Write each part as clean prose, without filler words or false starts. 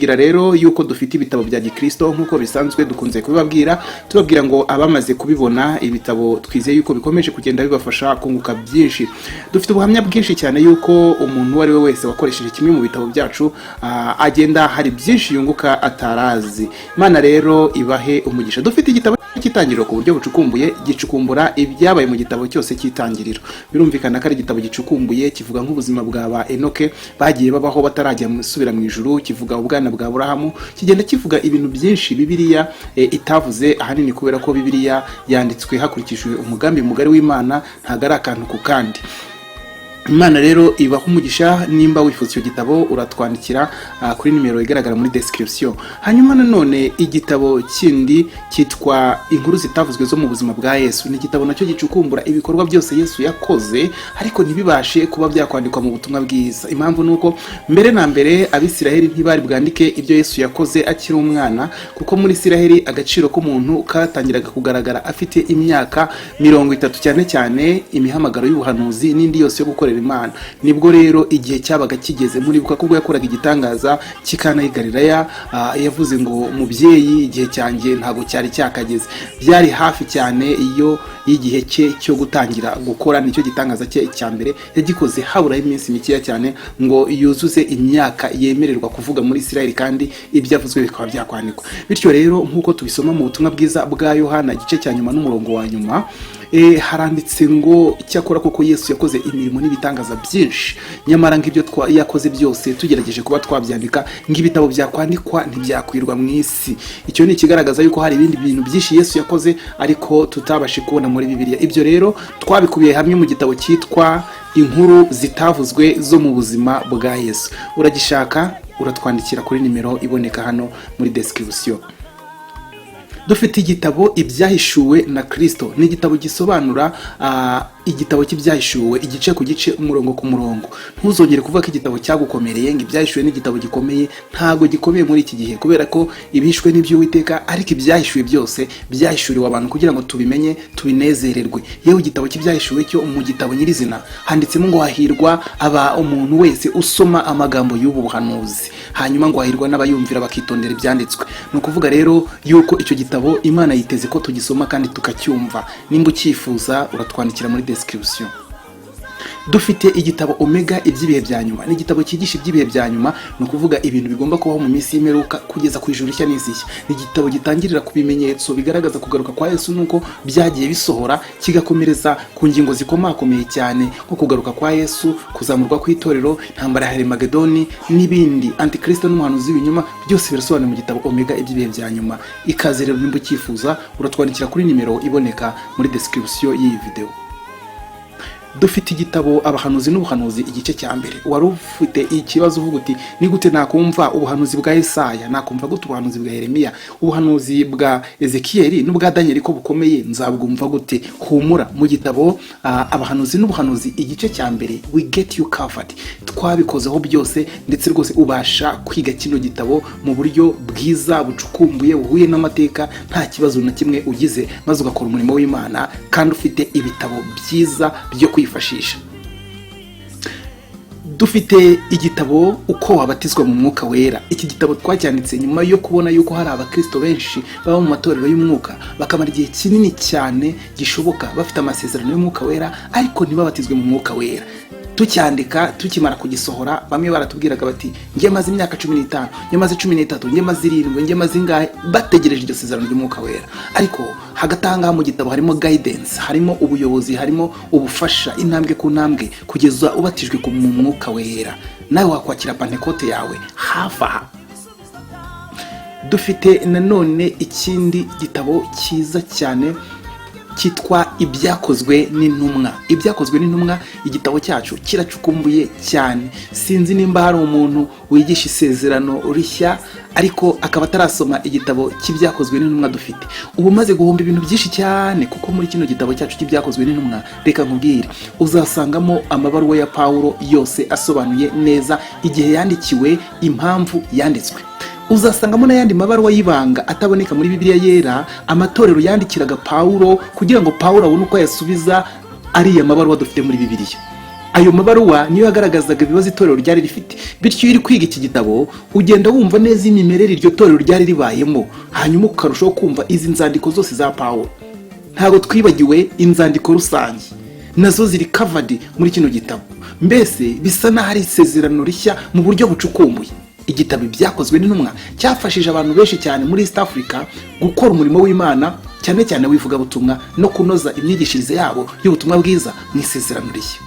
tubabwira rero yuko dufite ibitabo bya Gikristo nkuko bisanzwe dukunze kubibabwira, tubabwira ngo abamaze kubibona ibitabo twizeye yuko bikomeje kugenda bibafasha kunguka byinshi. Dufite ubuhamya bwinshi cyane yuko umuntu wari we wese wakoresheje kimwe mu bitabo byacu agenda hari byinshi yunguka atarazi. Imana rero ibahe umugisha. Dufite igitabo cy'itangiriro ku buryo bucukumbuye, gicukumbura ibyabaye mu gitabo cyose cy'itangiriro. Birumvikana ko ari igitabo gicukumbuye, kivuga nk'ubuzima bwa Enoke bagiye babaho batarajya musubira mu ijuru, kivuga ubwana bwa Aburahamu, kigenda kivuga ibintu byinshi Bibiliya itavuze, ahanini kubera ko Bibiliya yanditswe hakurikijwe umugambi mugari w'Imana, ntago ari akantu ku kandi. Imana rero ibaho umugisha. Nimba wifuza icyo gitabo uratwandikira kuri nimero igaragara muri description. Hanyuma nanone igitabo kindi cyitwa inkuru zitavuzwe zo mu buzima bwa Yesu, ni igitabo nacyo gicukumbura ibikorwa byose Yesu yakoze ariko ntibibashe kuba byakwandikwa mu butumwa bwiza. Impamvu nuko mbere na mbere Abisiraheli ntibari bwandike ibyo Yesu yakoze akiri umwana, kuko muri Isiraheli agaciro k'umuntu katangiraga kugaragara afite imyaka 30, cyane cyane imihamagaro y'ubuhanuzi n'indi yose yo gukora Imana. Nibwo rero igihe cyabaga kigeze, muri buka kubwo yakoraga igitangaza kikana Galilaya, yavuze ngo mubyeyi igihe cyanjye ntago cyari cyakageze. Byari hafi cyane iyo igihe cye cyo gutangira gukora, nicyo gitangaza cye cya mbere yagikoze habura iminsi mikeya cyane ngo yuzuze imyaka yemererwa kuvuga muri Isiraheli, kandi ibyavuzwe bikaba byakwandikwa. Bityo rero nkuko tubisoma mu butumwa bwiza bwa Yohana igice cya nyuma n'umurongo wa nyuma, haranditse ngo cyakora koko Yesu yakoze imirimo n'ibitangaza byinshi, nyamara ngibyo yakoze byose tugerageje kuba twabyandika ngibitabo byakwandikwa ntibyakwirwa mu isi. Icyo ni kigaragaza yuko hari ibindi bintu byinshi Yesu yakoze ariko tutabashe kubona muri Bibiliya. Ibyo rero twabikubiye hamwe mu gitabo cyitwa inkuru zitavuzwe zo mu buzima bwa Yesu. Uragishaka uratwandikira kuri nimero iboneka hano muri description. Dufite igitabo ibyahishuwe na Kristo, ni igitabo gisobanura igitabo cy'ibyahishuwe igice ku gice, umurongo ku murongo. Ntuzongere kuvuga ko igitabo cyagukomereye, ngo ibyahishuwe n'igitabo gikomeye. Ntago gikomeye muri iki gihe, kubera ko ibishwe n'iby'Uwiteka, ariko ibyahishuwe byose byahishuriwe abantu kugira ngo tubimenye tubinezererwe. Yewe igitabo cy'ibyahishuwe cyo mu gitabo nyirizina handitsemo ngo hahirwa umuntu wese usoma amagambo y'ubu buhanuzi, hanyuma ngo hahirwa n'abayumvira bakitondera ibyanditswe. Ni ukuvuga rero yuko icyo gitabo Imana yiteze ko tugisoma kandi tukacyumva. Nimba ucyifuza uratwandikira muri description. Dufite igitabo Omega iby'ibihe bya nyuma, ni igitabo cyigisha iby'ibihe bya nyuma, no kuvuga ibintu bigomba kubaho mu minsi y'imperuka kugeza ku ijuru nshya n'izishya. Ni igitabo gitangirira ku bimenyetso bigaragaza kugaruka kwa Yesu nuko byagiye bisohora, kigakomereza ku ngingo zikomakomeye cyane nko kugaruka kwa Yesu, kuzamurwa kw'itorero, intambara ya Armagedoni n'ibindi, Antikristo n'umuhanuzi w'ibinyoma, byose birasobanura mu gitabo Omega iby'ibihe bya nyuma. Ikaze rero nimba ucyifuza uratwandikira kuri nimero iboneka muri description y'iyi video. Dufite igitabo abahanuzi n'ubuhanuzi igice cya mbere. Wari ufite ikibazo uvuga uti ni gute nakumva ubuhanuzi bwa Yesaya, nakumva gute ubuhanuzi bwa Yeremiya, ubuhanuzi bwa Ezekiyeli n'ubwa Daniel ko bukomeye, nzabwumva gute? Humura, mu gitabo abahanuzi n'ubuhanuzi igice cya mbere we get you covered. Twabikozeho byose, ndetse rwose ubasha kwiga kino gitabo mu buryo bwiza bucukumbuye buhuye n'amateka, nta kibazo na kimwe ugize, maze ugakora umurimo w'Imana kandi ufite ibitabo byiza byo kwifashisha. Dufite igitabo uko wabatizwa mu mwuka wera. Iki gitabo twacyanditse nyuma yo kubona yuko hari abakristo benshi baba mu matorero y'umwuka bakamara igihe kinini cyane gishoboka bafite amasezerano y'umwuka wera ariko ntibabatizwe mu mwuka wera. Tucyandika tukimara kugisohora, bamwe baratubwiraga bati ngiye maze imyaka 15, ngiye maze 13, ngiye maze 7, ngiye maze ingahe, bategereje iryo sezerano ry'umwuka wera. Ariko hagatanga mu gitabo harimo guidance, harimo ubuyobozi, harimo ubufasha intambwe ku ntambwe kugeza ubatijwe mu mwuka wera, nawe wakwakira Pentecote yawe hafa. Dufite nanone ikindi gitabo cyiza cyane cyitwa ibyakozwe n'intumwa. Ibyakozwe n'intumwa, igitabo cyacu kiracukumbuye cyane. Sinzi nimba hari umuntu wigisha isezerano rishya ariko akaba atarasoma igitabo cy'ibyakozwe n'intumwa dufite. Ubu maze guhomba ibintu byinshi cyane, kuko muri kino gitabo cyacu cy'ibyakozwe n'intumwa, reka nkubwire, uzasangamo amabaruwa ya Paulo yose asobanuye neza igihe yandikiwe, impamvu yanditswe. Uzasangamo n'ayandi mabaruwa y'ibanga ataboneka muri Bibiliya yera, amatorero yandikiraga Paulo kugira ngo Paulo abone uko yasubiza ariya mabaruwa dufite muri Bibiliya. ayo mabaruwa niyo yagaragazaga ibibazo itorero ryari rifite. Bityo iyo uri kwiga iki gitabo ugenda wumva neza imimerere iryo torero ryari ribayemo, hanyuma ukarushaho kumva izi nzandiko zose za Pawulo. Ntabwo twibagiwe inzandiko rusange, nazo ziri covered muri kino gitabo. Mbese bisa n'aho ari isezerano rishya mu buryo bucukumbuye. Igitabo Ibyakozwe n'Intumwa cyafashije abantu benshi cyane muri East Africa gukora umurimo w'Imana, cyane cyane w'ivugabutumwa no kunoza imyigishirize yabo y'ubutumwa bwiza mu isezerano rishya.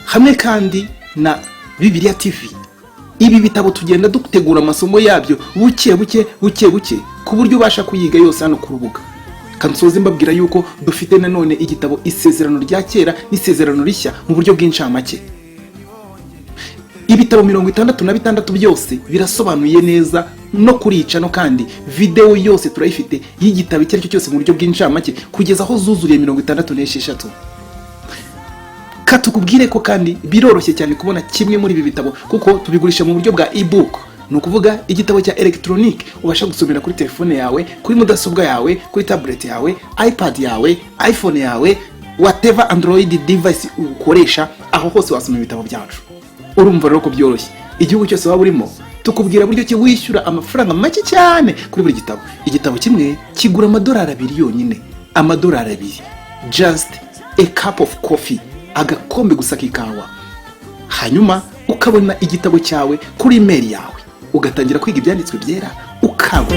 Hamwe kandi na Bibiliya TV, ibi bitabo tugenda dutegura amasomo yabyo buke buke ku buryo ubasha kuyiga yose hano ku rubuga. Kansoze mbabwira yuko dufite nanone igitabo Isezerano rya kera n'Isezerano rishya mu buryo bw'incamake. Ibitabo 66 byose birasobanuye neza no kurica, no kandi video yose turayifite y'igitabo icyo aricyo cyose mu buryo bw'incamake kugeza aho zuzuriye 66. Katukubwire ko kandi biroroshye cyane kubona kimwe muri ibi bitabo kuko tubigurisha mu buryo bwa ebook, ni ukuvuga igitabo cya electronic ubasha gusomera kuri telefone yawe, kuri mudasobwa yawe, kuri tablet yawe, iPad yawe, iPhone yawe, whatever Android device ukoresha, aho hose wasoma ibitabo byacu. Urumva rero ko byoroshye. Igihugu cyose waba urimo tukubwira buryo ki wishyura amafaranga make cyane kuri buri gitabo. Igitabo kimwe kigura $2 yonyine, $2, just a cup of coffee, agakombe gusa k'ikawa. Hanyuma ukabona igitabo cyawe kuri email yawe, ugatangira kwiga ibyanditswe byera ukabuka.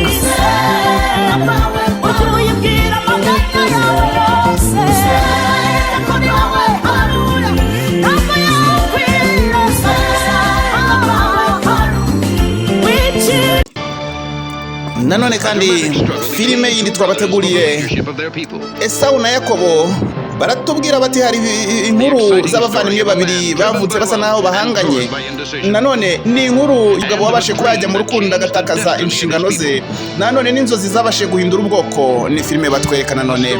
Nanone kandi filime yindi twabateguriye, Esawu na Yakobo, baratubwira bati hari inkuru z'abavandimwe babiri bavutse basa naho bahanganye. Nanone ni inkuru umugabo wabashe kurajya mu rukundo agatakaza inshingano ze, nanone n'inzozi zabashe guhindura ubwoko. Ni filime batwereka nanone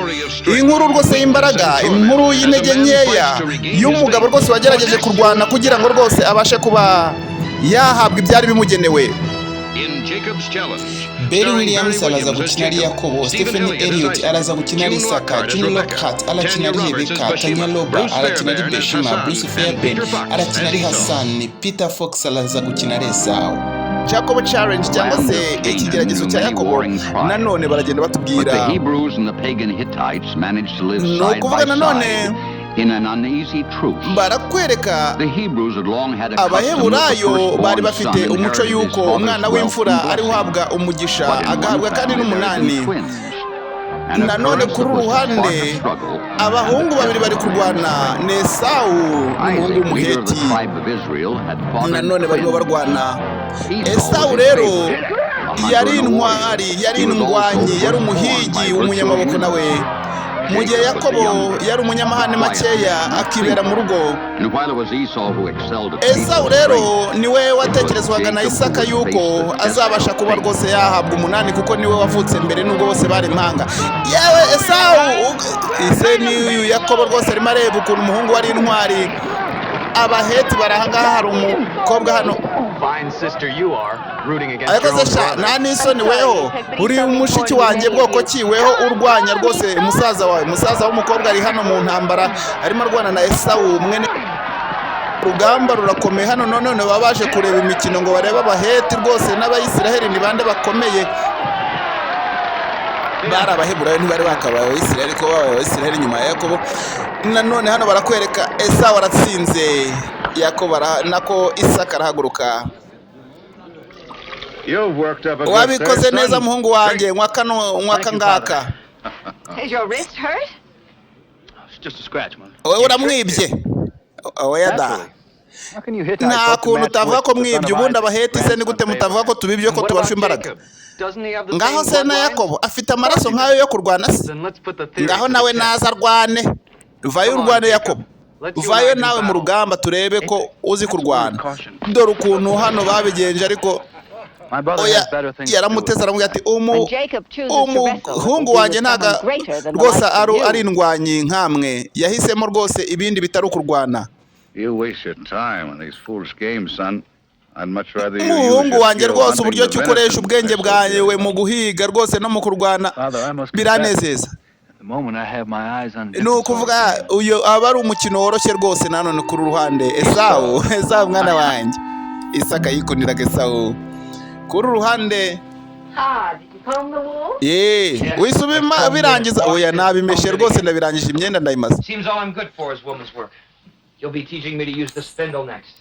inkuru rwose y'imbaraga, inkuru y'intege nkeya y'umugabo rwose wagerageje kurwana kugira ngo rwose abashe kuba yahabwa ibyari bimugenewe. Barry Williams araza gukina ari Yakobo, Stephen Elliott araza gukina ari Isaka, Johnny Lockhart arakina ari Rebecca, Tanya Loba arakina ari Beshima, Bruce Fairbairn arakina ari Hassan, Peter Fox araza gukina ari Esawu. Jacob challenge cyangwa se ikigeragezo cya Yakobo, nanone baragenda batubwira no kuvuga nanone barakwereka Abaheburayo bari bafite umuco yuko umwana w'imfura ari uhabwa umugisha, agahabwa kandi n'umunani. Nanone kuri ruhande abahungu babiri bari kurwana, ni Esawu n'umuhungu w'umuheti, nanone barimo barwana. Esawu rero yari intwari, yari indwanyi, yari umuhigi w'umunyamaboko nawe, mu gihe Yakobo yari umunyamahane makeya akibera mu rugo. Esawu rero niwe watekerezwaga na Isaka yuko azabasha kuba rwose yahabwa umunani kuko niwe wavutse mbere nubwo bose bari impanga. Yewe Esawu ise ni Yakobo rwose arimo areba ukuntu umuhungu wari intwari. Abaheti barahangaha, hari umukobwa hano ariko sha nani isoni weho, uri umushiki wanjye bwoko ki weho urwanya rwose umusaza wawe. Umusaza w'umukobwa ari hano mu ntambara arimo arwana na Esawu mwene. Urugamba rurakomeye hano, none babaje kureba imikino ngo barebe Abaheti rwose n'Abayisiraheli ni bande bakomeye. Bari Abaheburayo ntibari bakabaye Abisiraheli ko babaye Abisiraheli nyuma ya Yakobo. Nanone hano barakwereka Esawu aratsinze, Yakobo nako Isaka arahaguruka. Wabikoze neza muhungu wanjye, mwaka ngaka. Is your wrist hurt? It's just a scratch, man. Wowe uramwibye. Oya da. Nta kuntu utavuga ko mwibye, ubundi Abaheti se ni gute mutavuga ko tubibye ko tubasha imbaraga? Ngaho se na Yakobo afite amaraso nk'ayo yo kurwana se? Ngaho nawe naza arwane. Vayo urwane Yakobo. Vayo nawe mu rugamba turebe ko uzi kurwana. Dore ukuntu hano babigenje, ariko oya yaramuteza aramubwira ati umuhungu wanjye ntaga rwose ari indwanyi nkamwe, yahisemo rwose ibindi bitari ukurwana. Umuhungu wanjye rwose uburyo cyo ukoresha ubwenge bwawe mu guhiga rwose no mu kurwana biranezeza. The moment I have my eyes on no kuvuga uyo aba ari umukino woroshye rwose nanone kuri ruhande Esawu mwana wanjye Isaka yikundiraga Esawu kuri ruhande Did you comb the wool? wisubima birangiza oya nabimeshe rwose ndabirangije imyenda ndayimaze. Seems all I'm good for is woman's work. You'll be teaching me to use the spindle next.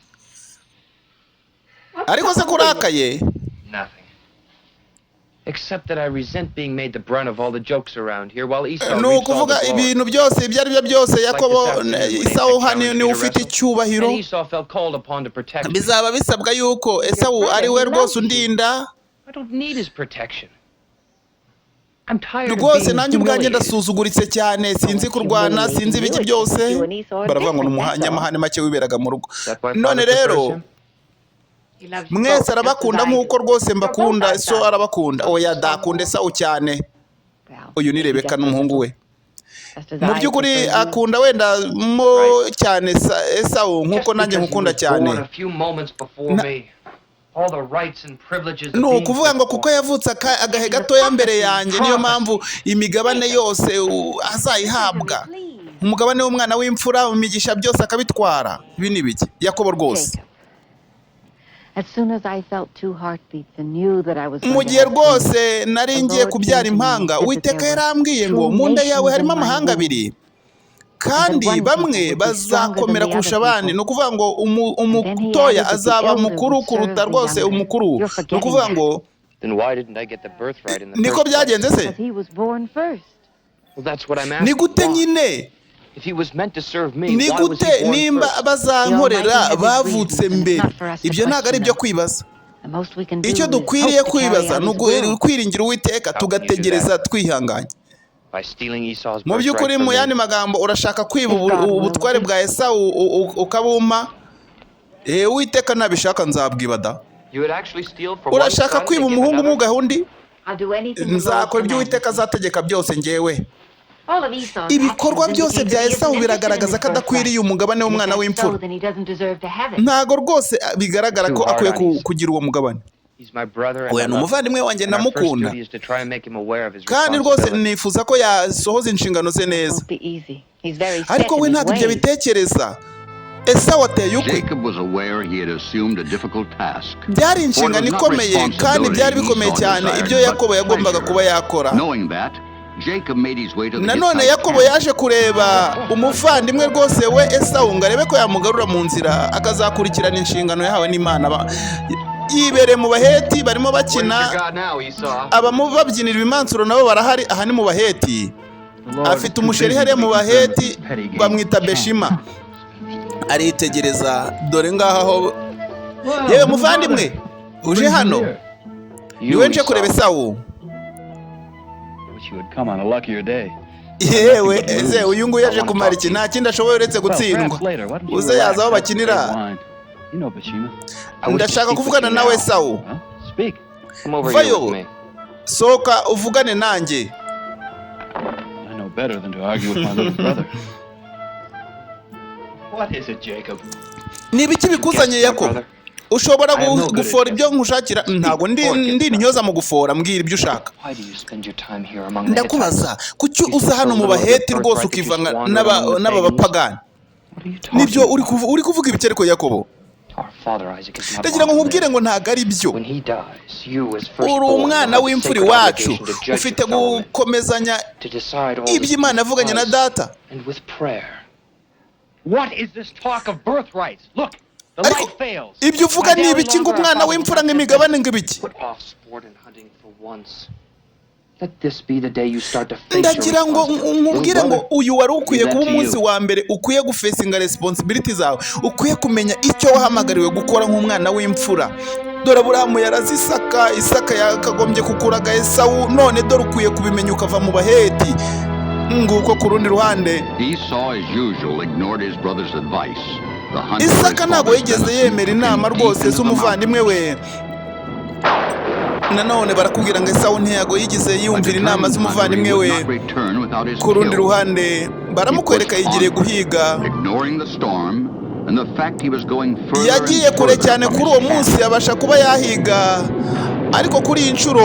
Ariko se kurakaye? Nothing. Except that I resent being made the brunt of all the jokes around here while Esau no reaps all kuvuga the glory. ibintu byose ibyo ari byo byose Yakobo Esawu hano ni ufite icyubahiro. And Esau felt called upon to protect me. Bizaba bisabwa yuko Esawu ari we rwose undinda. I don't need his protection. I'm tired of rwose being nanjye ubwanjye humiliated. ndasuzuguritse cyane sinzi kurwana sinzi ibiki byose baravuga ngo n'umuhanyamahane make wiberaga mu rugo none rero mwese arabakunda nk'uko rwose mbakunda so arabakunda oya dakunda Esawu cyane uyu ni Rebeka n'umuhungu we mu by'ukuri akunda wenda mo cyane Esawu nk'uko nanjye nkukunda cyane no kuvuga ngo kuko yavutse agahe gatoya mbere yanjye niyo mpamvu imigabane yose azayihabwa umugabane w'umwana w'imfura umigisha byose akabitwara ibi ni biki Yakobo rwose mu gihe rwose nari ngiye kubyara impanga Uwiteka yarambwiye ngo mu nda yawe harimo amahanga abiri kandi bamwe bazakomera kurusha abandi ni ukuvuga ngo umutoya azaba mukuru kuruta rwose umukuru ni ukuvuga ngo niko byagenze se ni gute nyine ni gute nimba bazankorera bavutse mbere ibyo ntabwo ari ibyo kwibaza icyo dukwiriye kwibaza ni ukwiringira Uwiteka tugategereza twihanganye mu by'ukuri mu yandi magambo urashaka kwiba ubutware bwa Esawu ukabuma Uwiteka nabishaka nzabwibada urashaka kwiba umuhungu mu gahundi nzakora ibyo Uwiteka azategeka byose ngewe ibikorwa byose bya Esawu biragaragaza ko adakwiriye umugabane w'umwana w'imfura ntago rwose bigaragara ko akwiye kugira uwo mugabane oya ni umuvandimwe wanjye ndamukunda kandi rwose nifuza ko yasohoza inshingano ze neza ariko we ntabwo ibyo bitekereza Esawu ateye ukwe byari inshingano ikomeye kandi byari bikomeye cyane ibyo Yakobo yagombaga kuba yakora nanone Yakobo yaje kureba umuvandimwe rwose we Esawu ngo arebe ko yamugarura mu nzira akazakurikirana inshingano yahawe n'Imana yibereye mu baheti barimo bakina abamu babyinira ibimansuro nabo barahari aha ni mu baheti afite umusheri hariya mu baheti bamwita Beshima aritegereza dore ngaho yewe muvandimwe uje hano niwe nje kureba Esawu yewe eze uyu nguyu yaje kumara iki nta kindi ashoboye uretse gutsindwa uze yaza aho bakinira ndashaka kuvugana nawe Esawu vayo sohoka uvugane nanjye ni ibiki bikuzanye Yakobo ushobora gufora ibyo nkushakira ntago ndi nyoza mu gufora mbwira ibyo ushaka ndakubaza kuki uza hano mu baheti rwose ukivanga n'aba bapagani nibyo uri kuvuga ibiki ariko Yakobo ndagira ngo nkubwire ngo ntago ari byo uri umwana w'imfura wacu ufite gukomezanya ibyo Imana yavuganye na data ariko ibyo uvuga ni ibiki ngo umwana w'imfura nk'imigabane ng'ibiki ndagira ngo nkubwire ngo uyu wari ukwiye kuba umunsi wa mbere ukwiye gufesinga responsibility zawe ukwiye kumenya icyo wahamagariwe gukora nk'umwana w'imfura dore Aburahamu yarazi Isaka yakagombye kukuraga Esawu none dore ukwiye kubimenya ukava mu baheti nguko ku rundi ruhande Isaka ntabwo yigeze yemera inama rwose z'umuvandimwe we nanone barakubwira ngo Esawu ntiyago yigeze yumvira inama z'umuvandimwe we ku rundi ruhande baramukwereka yigiriye guhiga yagiye kure cyane kuri uwo munsi abasha kuba yahiga ariko kuri iyi nshuro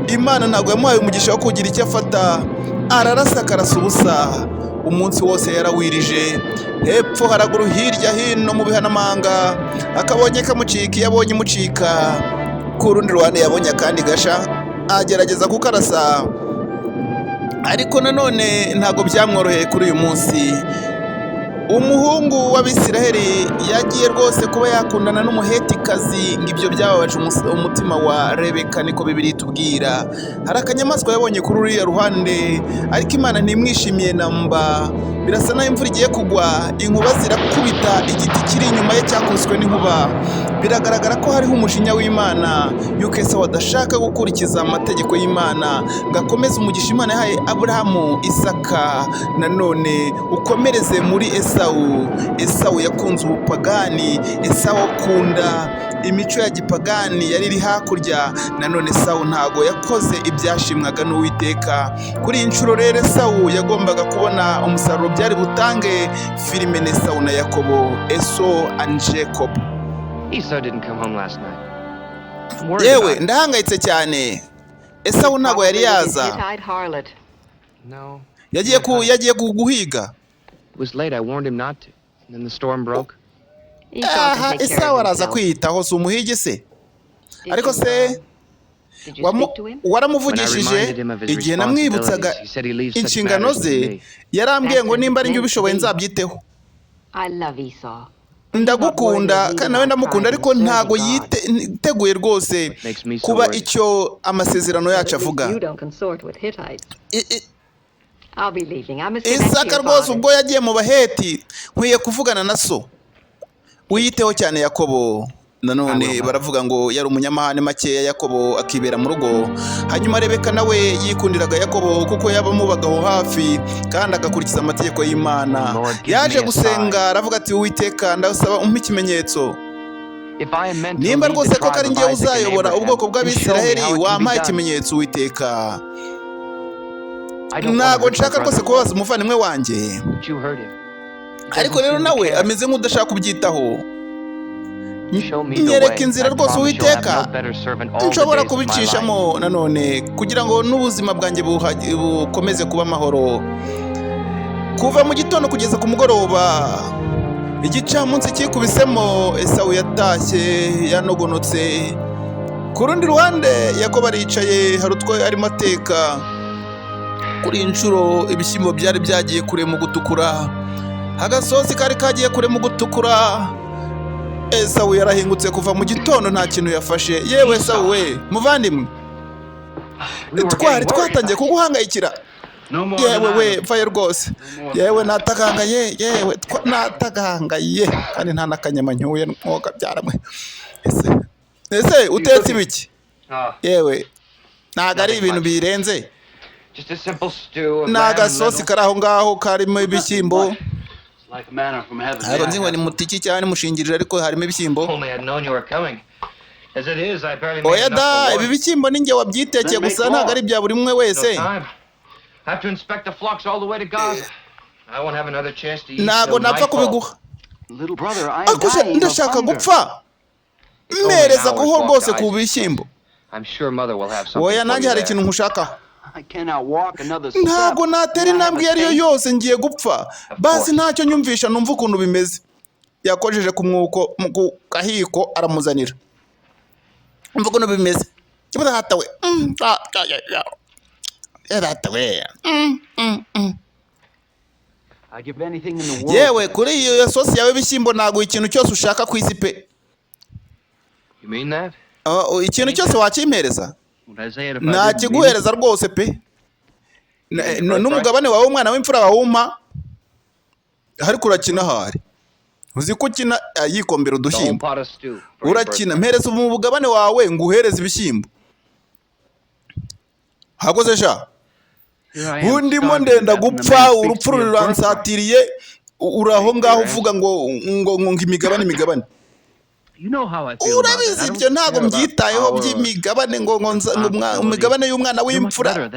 Imana ntabwo yamuhaye umugisha wo kugira icyo afata ararasa akarasa ubusa umunsi wose yarawirije hepfo haraguru hirya hino mu bihanamanga akabonye kamucika iyo abonye imucika ku rundi ruhande yabonye akandi gasha agerageza kukarasa ariko nanone ntabwo byamworoheye kuri uyu munsi. Umuhungu w'Abisiraheli yagiye rwose kuba yakundana n'umuhetikazi ngo ibyo byababaje umutima wa Rebeka, niko Bibiliya itubwira. Hari akanyamaswa yabonye kuri uriya ruhande ariko Imana ntimwishimiye namba. Birasa naho imvura igiye kugwa, inkuba zirakubita igiti kiri inyuma ye cyakubiswe n'inkuba. Biragaragara ko hariho umujinya w'Imana yuko Esawu adashaka gukurikiza amategeko y'Imana ngo akomeze umugisha Imana yahaye Aburahamu, Isaka. Nanone ukomereze muri Esawu yakunze ubupagani, Esawu akunda imico ya gipagani yari iri hakurya. Nanone Esawu ntago yakoze ibyashimwaga n'Uwiteka. Kuri iyi nshuro rero Esawu yagombaga kubona umusaruro byari butange. Filime Esawu na Yakobo, Esau and Jacob. Esau didn't come home last night. Yewe ndahangayitse cyane. Esawu ntago yari yaza. No. Yagiye guhiga. It was late. I warned him not to. And then the storm broke. Esawu araza kwiyitaho si umuhigi se? Ariko se waramuvugishije igihe namwibutsaga inshingano ze? Yarambwiye ngo nimba ari njye ubishoboye nzabyiteho. Ndagukunda kandi nawe ndamukunda, ariko ntago yiteguye rwose kuba icyo amasezerano yacu avuga. Isaka rwose ubwo yagiye mu Baheti nkwiye kuvugana na so. Uyiteho cyane Yakobo. Nanone baravuga ngo yari umunyamahane makeya Yakobo akibera mu rugo. Hanyuma Rebeka nawe yikundiraga Yakobo kuko yabamubagaho hafi kandi agakurikiza amategeko y'Imana. Yaje gusenga aravuga ati Uwiteka ndasaba umpe ikimenyetso. Nimba rwose ko ari njye uzayobora ubwoko bw'Abisiraheli wampaye ikimenyetso Uwiteka. Ntago nshaka rwose kubabaza umuvandimwe wanjye. Ariko rero nawe ameze nk'udashaka kubyitaho. Nyereka inzira rwose Uwiteka nshobora kubicishamo nanone kugira ngo n'ubuzima bwanjye bukomeze kuba amahoro. Kuva mu gitondo kugeza ku mugoroba igicamunsi kikubisemo Esawu yatashye yanogonotse. Ku rundi ruhande Yakobo aricaye hari utwo arimo ateka. Kuri inshuro ibishyimbo byari byagiye kure mu gutukura, agasozi kari kagiye kure mu gutukura. Esawu yarahingutse kuva mu gitondo nta kintu yafashe. Yewe Esawu we muvandimwe, twari twatangiye kuguhangayikira. Yewe we vaye rwose. Yewe natagangaye, yewe natagangaye kandi nta nakanyama ncyuye mwoga byaramwe. Ese utetse ibiki? Yewe ntago ari ibintu birenze. Just a simple stew. N'agasosi kari aho ngaho karimo ibishyimbo. Like manna from heaven. Ntabwo nzi ngo ni mutiki cyane mushingirira ariko harimo ibishyimbo. Only I'd known you were coming. As it is, I barely made Oya da, ibi bishyimbo ni njye wabyitekeye gusa ntabwo ari bya buri umwe wese. I have to inspect the flocks all the way to Gaza. I won't have another chance to eat. Ntabwo napfa kubiguha. Little brother, I am dying. Ndashaka gupfa. Mpereza kuho rwose ku bishyimbo. I'm sure mother will have something. Oya nanjye hari ikintu nkushakaho. I cannot walk another step. Ntabwo natera intambwe iyo ariyo yose ngiye gupfa. Basi ntacyo nyumvisha numva ukuntu bimeze. Yakojeje ku mwuko mu kahiko aramuzanira. Umva ukuntu bimeze. Kibuza hatawe. Hatawe. I give anything in the world. Yewe kuri iyo sosi yawe bishyimbo ntago ikintu cyose ushaka ku isi pe. You mean that? Ikintu cyose wakimpereza? Nakiguhereza rwose pe. N'umugabane wawe umwana w'imfura wawuma. Ariko urakina hari. Uzi ko ukina yikombera udushyimbo. Urakina mpereza mu mugabane wawe nguhereza ibishyimbo. Hakoze sha. Ndimo ndenda gupfa urupfu ruransatiriye uraho ngaho uvuga ngo imigabane. Urabizi ibyo ntabwo mbyitayeho by'imigabane ngo umugabane y'umwana w'imfura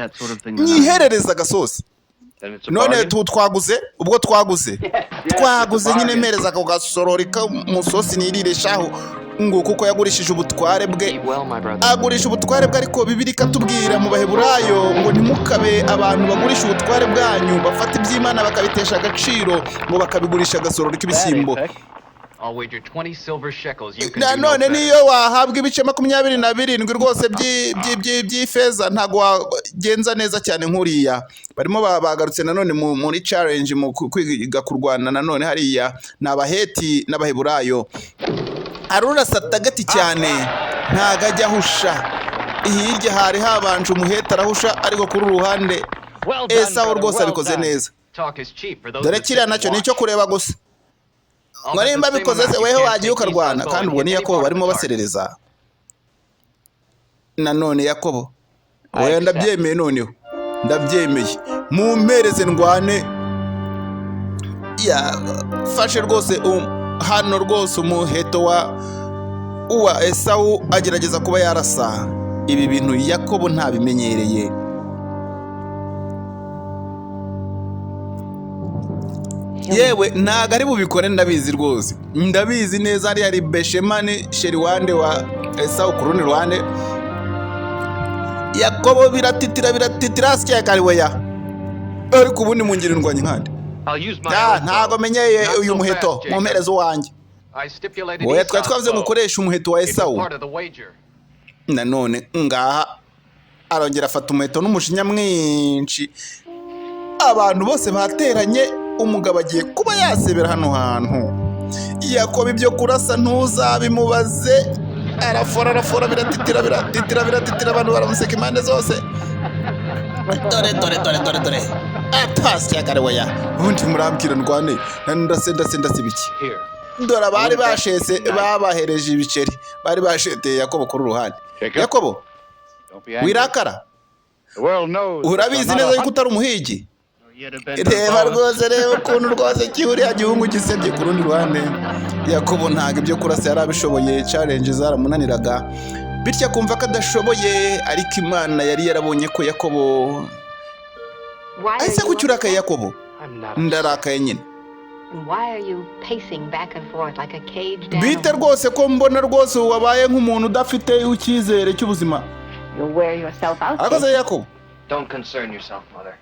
nyiherereza agasosi. None twaguze ubwo twaguze nyine mpereza ako gasorori ka musosi nirire shaho ngo kuko yagurishije ubutware bwe agurisha ubutware bwe ariko Bibiliya ikatubwira mu baheburayo ngo ntimukabe abantu bagurisha ubutware bwanyu bafata iby'Imana bakabitesha agaciro ngo bakabigurisha agasororo k'ibishyimbo nanone niyo wahabwa ibice 27 rwose by'ifeza ntago wagenza neza cyane nk'uriya barimo bagarutse nanone muri challenge mu kwiga kurwana nanone hariya n'abaheti n'abaheburayo arurasa tagati cyane ntago ajya ahusha hirya hari habanje umuheta arahusha ariko kuri uruhande Esawu rwose abikoze neza dore kiriya nacyo nicyo kureba gusa Mwarimba bikoze se weho wagiye ukarwana kandi ubwo ni Yakobo barimo baserereza nanone Yakobo oya ndabyemeye noneho ndabyemeye mumpereze ndwane ya fashe rwose hano rwose umuheto wa Esawu agerageza kuba yarasa ibi bintu Yakobo ntabimenyereye yewe ntago ari bubikore ndabizi rwose ndabizi neza ari Beshemani sheriwande wa Esawu ku rundi ruhande Yakobo biratitira asya kariwe ya ariko ubundi mungira indwanya nkande ntago menyeye uyu muheto mu mperezo wanjye oya twavuze ngo ukoresha umuheto wa Esawu nanone ngaha arongera afata umuheto n'umushinya mwinshi abantu bose bateranye umugabo agiye kuba yasebera hano hantu Yakobo ibyo kurasa ntuzabimubaze arafora biratitira abantu baramuseka impande zose dore atasi yagarewe ya ubundi murambwira ndwane ndasenda sibiki dore bari bashese babahereje ibiceri bari basheteye Yakobo kuri uruhande Yakobo wirakara urabizi neza yuko utari umuhigi reba rwose reba ukuntu rwose kihuriya gihungu gisebye ku rundi ruhande Yakobo ntago ibyo kurasa yarabishoboye challenge zaramunaniraga bityo kumva ko adashoboye ariko Imana yari yarabonye ko Yakobo ese kucyurakaye Yakobo ndarakaye nyine bite rwose ko mbona rwose wabaye nk'umuntu udafite icyizere cy'ubuzima akoze Yakobo Don't concern yourself, mother.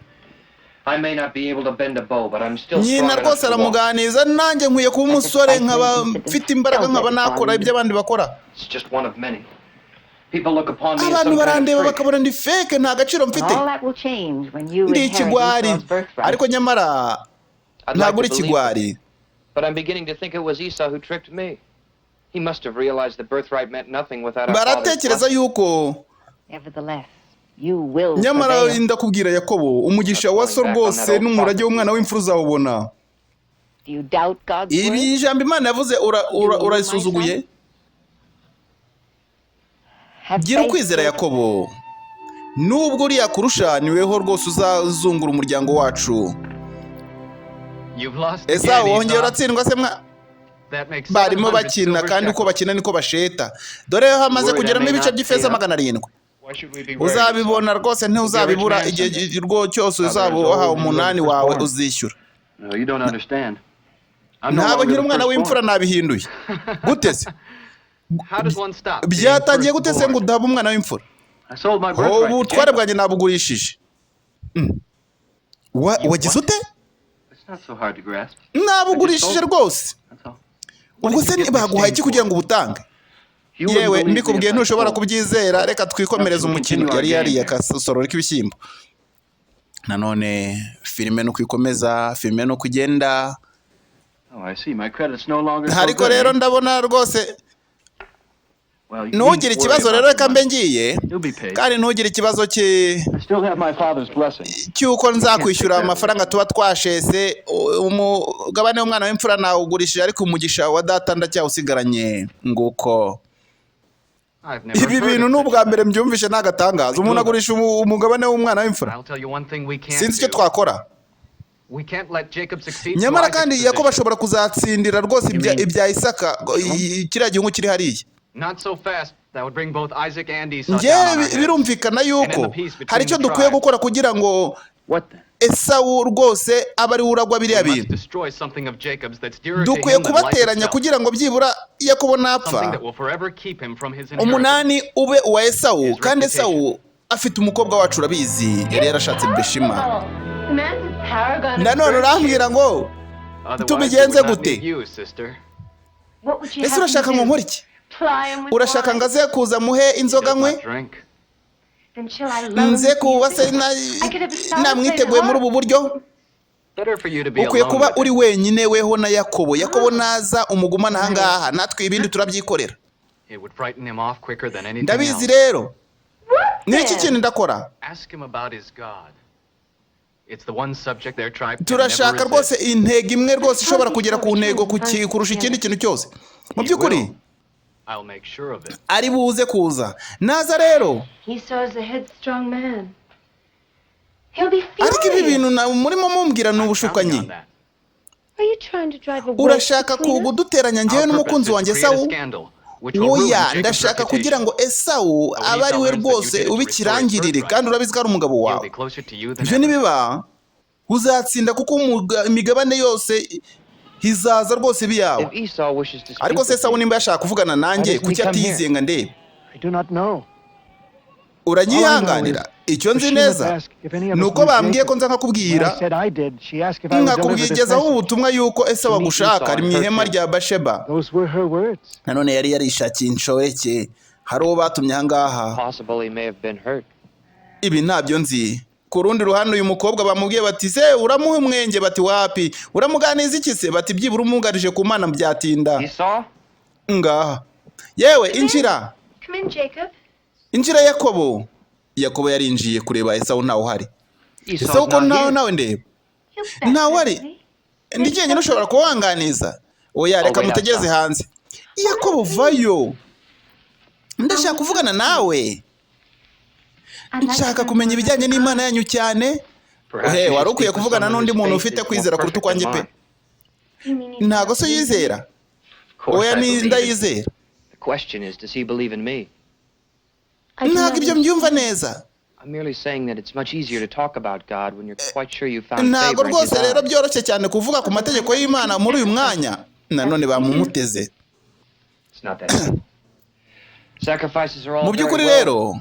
I may not be able to bend a bow, but I'm still strong nyina rwose aramuganiza nanjye nkwiye kuba umusore nkaba mfite imbaraga nkaba nakora ibyo abandi bakora It's just one of many. People look upon me as abantu some kind barandeba of freak. bakabona ndi fake nta gaciro mfite ndi ikigwari ariko nyamara ntabwo uri ikigwari But I'm beginning to think it was Esau who tricked me. He must have realized the birthright meant nothing without our father's baratekereza blessing. yuko nyamara ndakubwira Yakobo umugisha wa so rwose n'umurage w'umwana w'imfura uzawubona iri jambo Imana yavuze urayisuzuguye gira ukwizera Yakobo nubwo uriya kurusha niweho rwose uzazungura umuryango wacu Esawu wongera uratsindwa se barimo bakina kandi uko bakina niko basheta dore hamaze kugeramo ibice by'ifeza 700 uzabibona rwose ntuzabibura igihe rwo cyose uzaba wahawe umunani wawe uzishyura ntabwo nkiri umwana w'imfura nabihinduye gute se byatangiye gute se ngo udaba umwana w'imfura ubu tware bwanjye nabugurishije wagize ute nabugurishije rwose ubwo se baguhaye iki kugira ngo ubutange yewe mbikubwiye ntushobora kubyizera reka twikomereza umukino yari akasororo k'ibishyimbo nanone filime no kwikomeza filime no kugenda ariko rero ndabona rwose ntugire ikibazo rero reka mbe ngiye kandi ntugire ikibazo cy'uko nzakwishyura amafaranga tuba twashese umugabane w'umwana w'imfura nawugurishije ariko umugisha wa data ndacyawusigaranye nguko ibi bintu n'ubwa mbere mbyumvishe n'agatangaza umuntu agurisha umugabane w'umwana w'imfura sinzi icyo twakora nyamara kandi Yakobo ashobora kuzatsindira rwose ibya Isaka kiriya gihugu kiri hariya njyewe birumvikana yuko hari icyo dukwiye gukora kugira ngo Esawu rwose aba ari uragwa biriya bintu. Dukwiye kubateranya kugira ngo byibura Yakobo napfa 8 ube uwa Esawu, kandi Esawu afite umukobwa wacu urabizi yari yarashatse Beshima. Nanone urambwira ngo tubigenze gute? Ese urashaka ngo nkore iki? Urashaka ngo aze kuza muhe inzoga nkwe? Nze kuba se namwiteguye muri ubu buryo? Ukwiye kuba uri wenyine weho na Yakobo. Yakobo naza umugumana ahangaha natwe ibindi turabyikorera. Ndabizi rero. Niki kintu ndakora? Turashaka rwose intego imwe rwose ishobora kugera ku ntego kurusha ikindi kintu cyose. Mu by'ukuri ari buze kuza. Naza rero. Ariko ibi bintu murimo mumbwira n'ubushukanyi. Urashaka kuguduteranya njyewe n'umukunzi wanjye Esawu? Oya, ndashaka kugira ngo Esawu abe ari we rwose ubikirangirire, kandi urabizi ko ari umugabo wawe. Ibyo nibiba uzatsinda kuko imigabane yose hizaza rwose biyawe. Ariko se Esawu nimba yashaka kuvugana nanjye kuki atiyizenga ndebe? Uranyihanganira? Icyo nzi neza nuko bambwiye ko nza nkakubwira, nkakubwigezaho ubutumwa yuko Esawu agushaka ari mu ihema rya Basheba. Nanone yari yarishakiye inshoreke, hari uwo batumye ahangaha. Ibi ntabyo nzi. Ku rundi ruhande uyu mukobwa bamubwiye bati se uramuha umwenge, bati wapi? Uramuganiza iki se? Bati byibura umugarije ku Mana byatinda. Ngaha yewe injira. Injira Yakobo. Yakobo yarinjiye kureba Esawu ntawe uhari. Esawu ko nawe ndeba ntawe ari. Ndigenye nushobora kuwanganiza? Oya reka mutegeze hanze. Yakobo vayo, ndashaka kuvugana nawe. Nshaka kumenya ibijyanye n'Imana yanyu cyane. Wari ukwiye kuvugana n'undi muntu ufite kwizera kuruta ukwanjye pe. Ntago se yizera? Oya ndayizera. Ntabwo ibyo mbyumva neza. Ntabwo rwose rero byoroshye cyane kuvuga ku mategeko y'Imana muri uyu mwanya. Nanone bamumuteze. Mu by'ukuri rero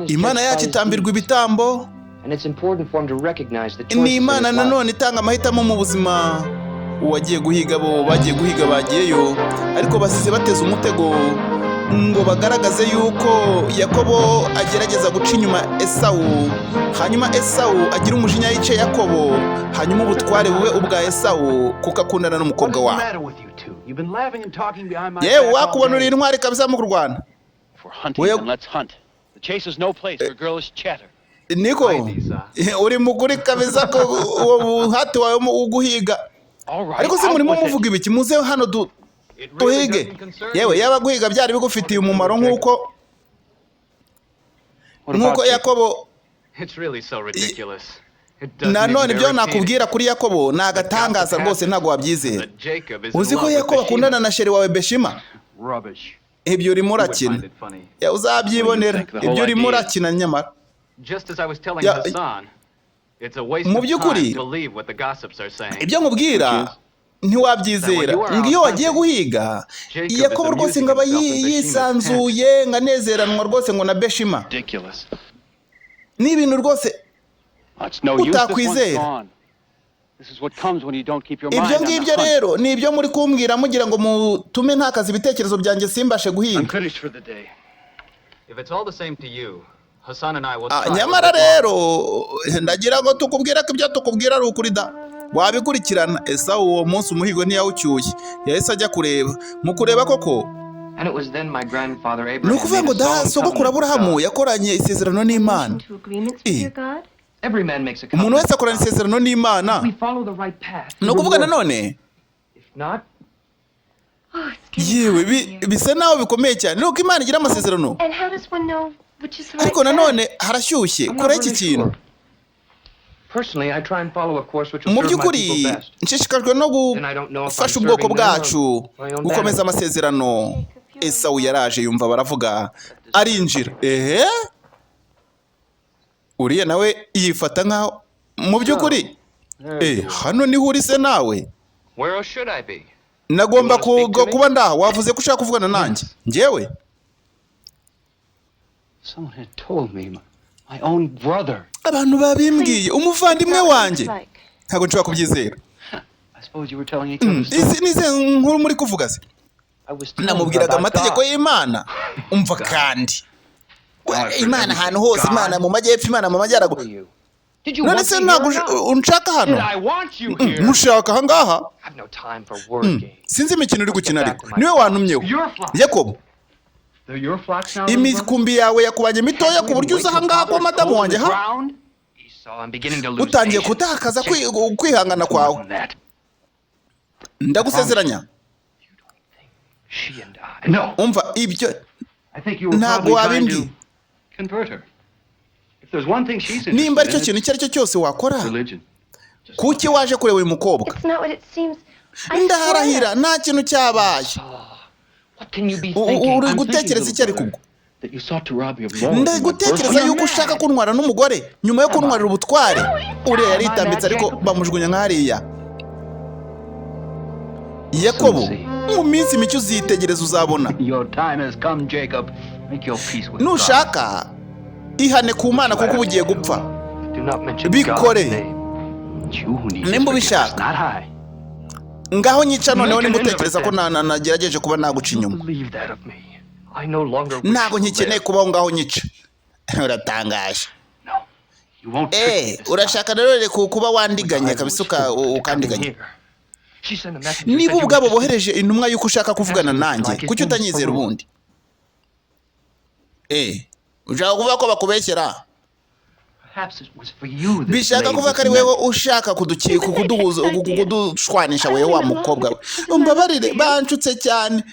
Imana yacu itambirwa ibitambo. Ni Imana nanone itanga amahitamo mu buzima. Uwagiye guhiga bo bagiye guhiga bagiyeyo, ariko basize bateze umutego ngo bagaragaze yuko Yakobo agerageza guca inyuma Esawu, hanyuma Esawu agira umujinya yice Yakobo, hanyuma ubutware bube ubwa Esawu kuko akundana n'umukobwa wawe. Yewe wakubona uri intwari kabisa mu kurwana. Niko uri muguri kabisa ko uwo buhati wawe uguhiga. Ariko se murimo muvuga ibiki? Muze hano tuhige. Yewe yaba guhiga byari bigufitiye umumaro nk'uko Yakobo. Nanone ibyo nakubwira kuri Yakobo ni agatangaza rwose, ntago wabyizera. Uzi ko Yakobo akundana na sheri wawe Beshima? Ibyo urimo urakina. Uzabyibonera. Ibyo urimo urakina nyamara. Mu by'ukuri ibyo nkubwira ntiwabyizera. Ngiyo wagiye guhiga Yakobo rwose ngo aba yisanzuye nganezeranwa rwose ngo na Beshima. Ni ibintu rwose utakwizera. Ibyo ngibyo rero ni ibyo muri kumbwira mugira ngo mutume ntakaza ibitekerezo byanjye simbashe guhiga. Nyamara rero ndagira ngo tukubwira ko ibyo tukubwira ari ukuri da. Wabikurikirana. Esawu uwo munsi umuhigo ntiyawucyuye, yahise ajya kureba. Mu kureba koko ni ukuvuga ngo da sogokuru Aburahamu yakoranye isezerano n'Imana. Umuntu wese akorana isezerano n'Imana. Ni ukuvuga nanone yewe bisa naho bikomeye cyane nuko Imana igira amasezerano. Ariko nanone harashyushye kuri iki kintu. Mu by'ukuri nshishikajwe no gufasha ubwoko bwacu gukomeza amasezerano. Esawu yaraje yumva baravuga arinjira. Uriya nawe yifata nkaho mu by'ukuri hano niho uri se nawe. Where else should I be? Nagomba kuba ndaha. Wavuze ko ushaka kuvugana nanjye njyewe. Someone had told me my own brother. Abantu babimbwiye umuvandimwe wanjye. Ntabwo nshobora kubyizera. I suppose you were telling each other. Isi nize nkuru muri kuvuga se. Namubwiraga amategeko y'Imana. Umva kandi. Imana ahantu hose, Imana mu majyepfo, Imana mu majyaruguru. None se ntabwo unshaka hano? Mushaka aha ngaha? Sinzi imikino uri gukina ariko niwe wantumyeho. Yakobo, imikumbi yawe yakubanye mitoya ku buryo uza aha ngaha kwa madamu wanjye ha? Utangiye kutakaza kwihangana kwawe. Ndagusezeranya. Umva ibyo ntabwo wabimbwiye. Nimba aricyo kintu icyo aricyo cyose wakora, kuki waje kureba uyu mukobwa? Ndaharahira nta kintu cyabaye. Uri gutekereza iki ariko ubwo? Ndagutekereza yuko ushaka kuntwara n'umugore nyuma yo kuntwarira ubutware. Uriya yaritambitse ariko bamujugunya nk'hariya. Yakobo, mu minsi mike uzitegereza uzabona. Nushaka ihane ku Mana kuko ubugiye gupfa. Bikore. Nimba ubishaka. Ngaho nyica noneho nimba utekereza ko nagerageje kuba naguca inyuma. Ntabwo nkikeneye kubaho ngaho nyica. Uratangaje. Urashaka rero kuba wandiganya kabisa ukandiganya. Niba ubwabo bohereje intumwa yuko ushaka kuvugana nanjye, kuki utanyizera ubundi? Ushaka kuvuga ko bakubeshyera? Bishaka kuvuga ko ari wewe ushaka kudushwanisha wewe wa mukobwa we. Umbabarire banshutse cyane.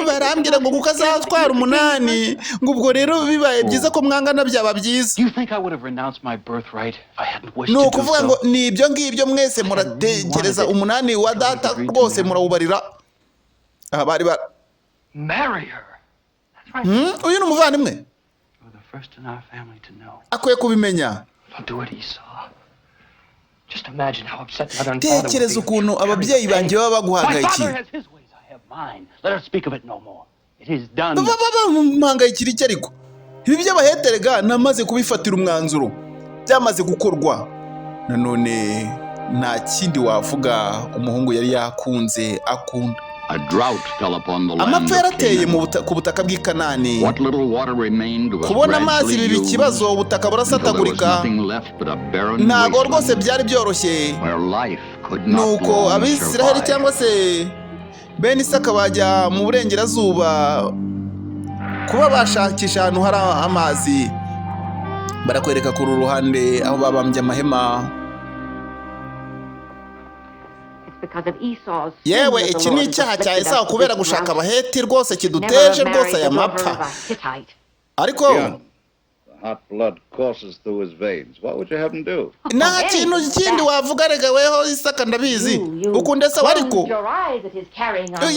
Barambwira ngo kuko azatwara 8 ngo ubwo rero bibaye byiza ko mwangana byaba byiza. No kuvuga ngo ni ibyo ngibyo mwese muratekereza 8 wa data rwose murawubarira. Bari uyu ni umuvandimwe. Akwiye kubimenya. Tekereza ukuntu ababyeyi banjye baba baguhangayikiye. Mpangayikira iki ariko? Ibi by'abaheterega namaze kubifatira umwanzuro. Byamaze gukorwa. Nanone nta kindi wavuga umuhungu yari yakunze akunda. Amapfa yarateye ku butaka bw'i Kanani. Kubona amazi biba ikibazo, ubutaka burasatagurika. Ntabwo rwose byari byoroshye. Nuko Abisiraheli cyangwa se bene Isaka bajya mu burengerazuba kuba bashakisha ahantu hari amazi. Barakwereka ku ruhande aho babambye amahema. Yewe iki ni icyaha cya Esawu kubera gushaka abaheti rwose kiduteje rwose aya mapfa. Ariko nta kintu kindi wavuga rega weho Isaka ndabizi ukunda Esawu ariko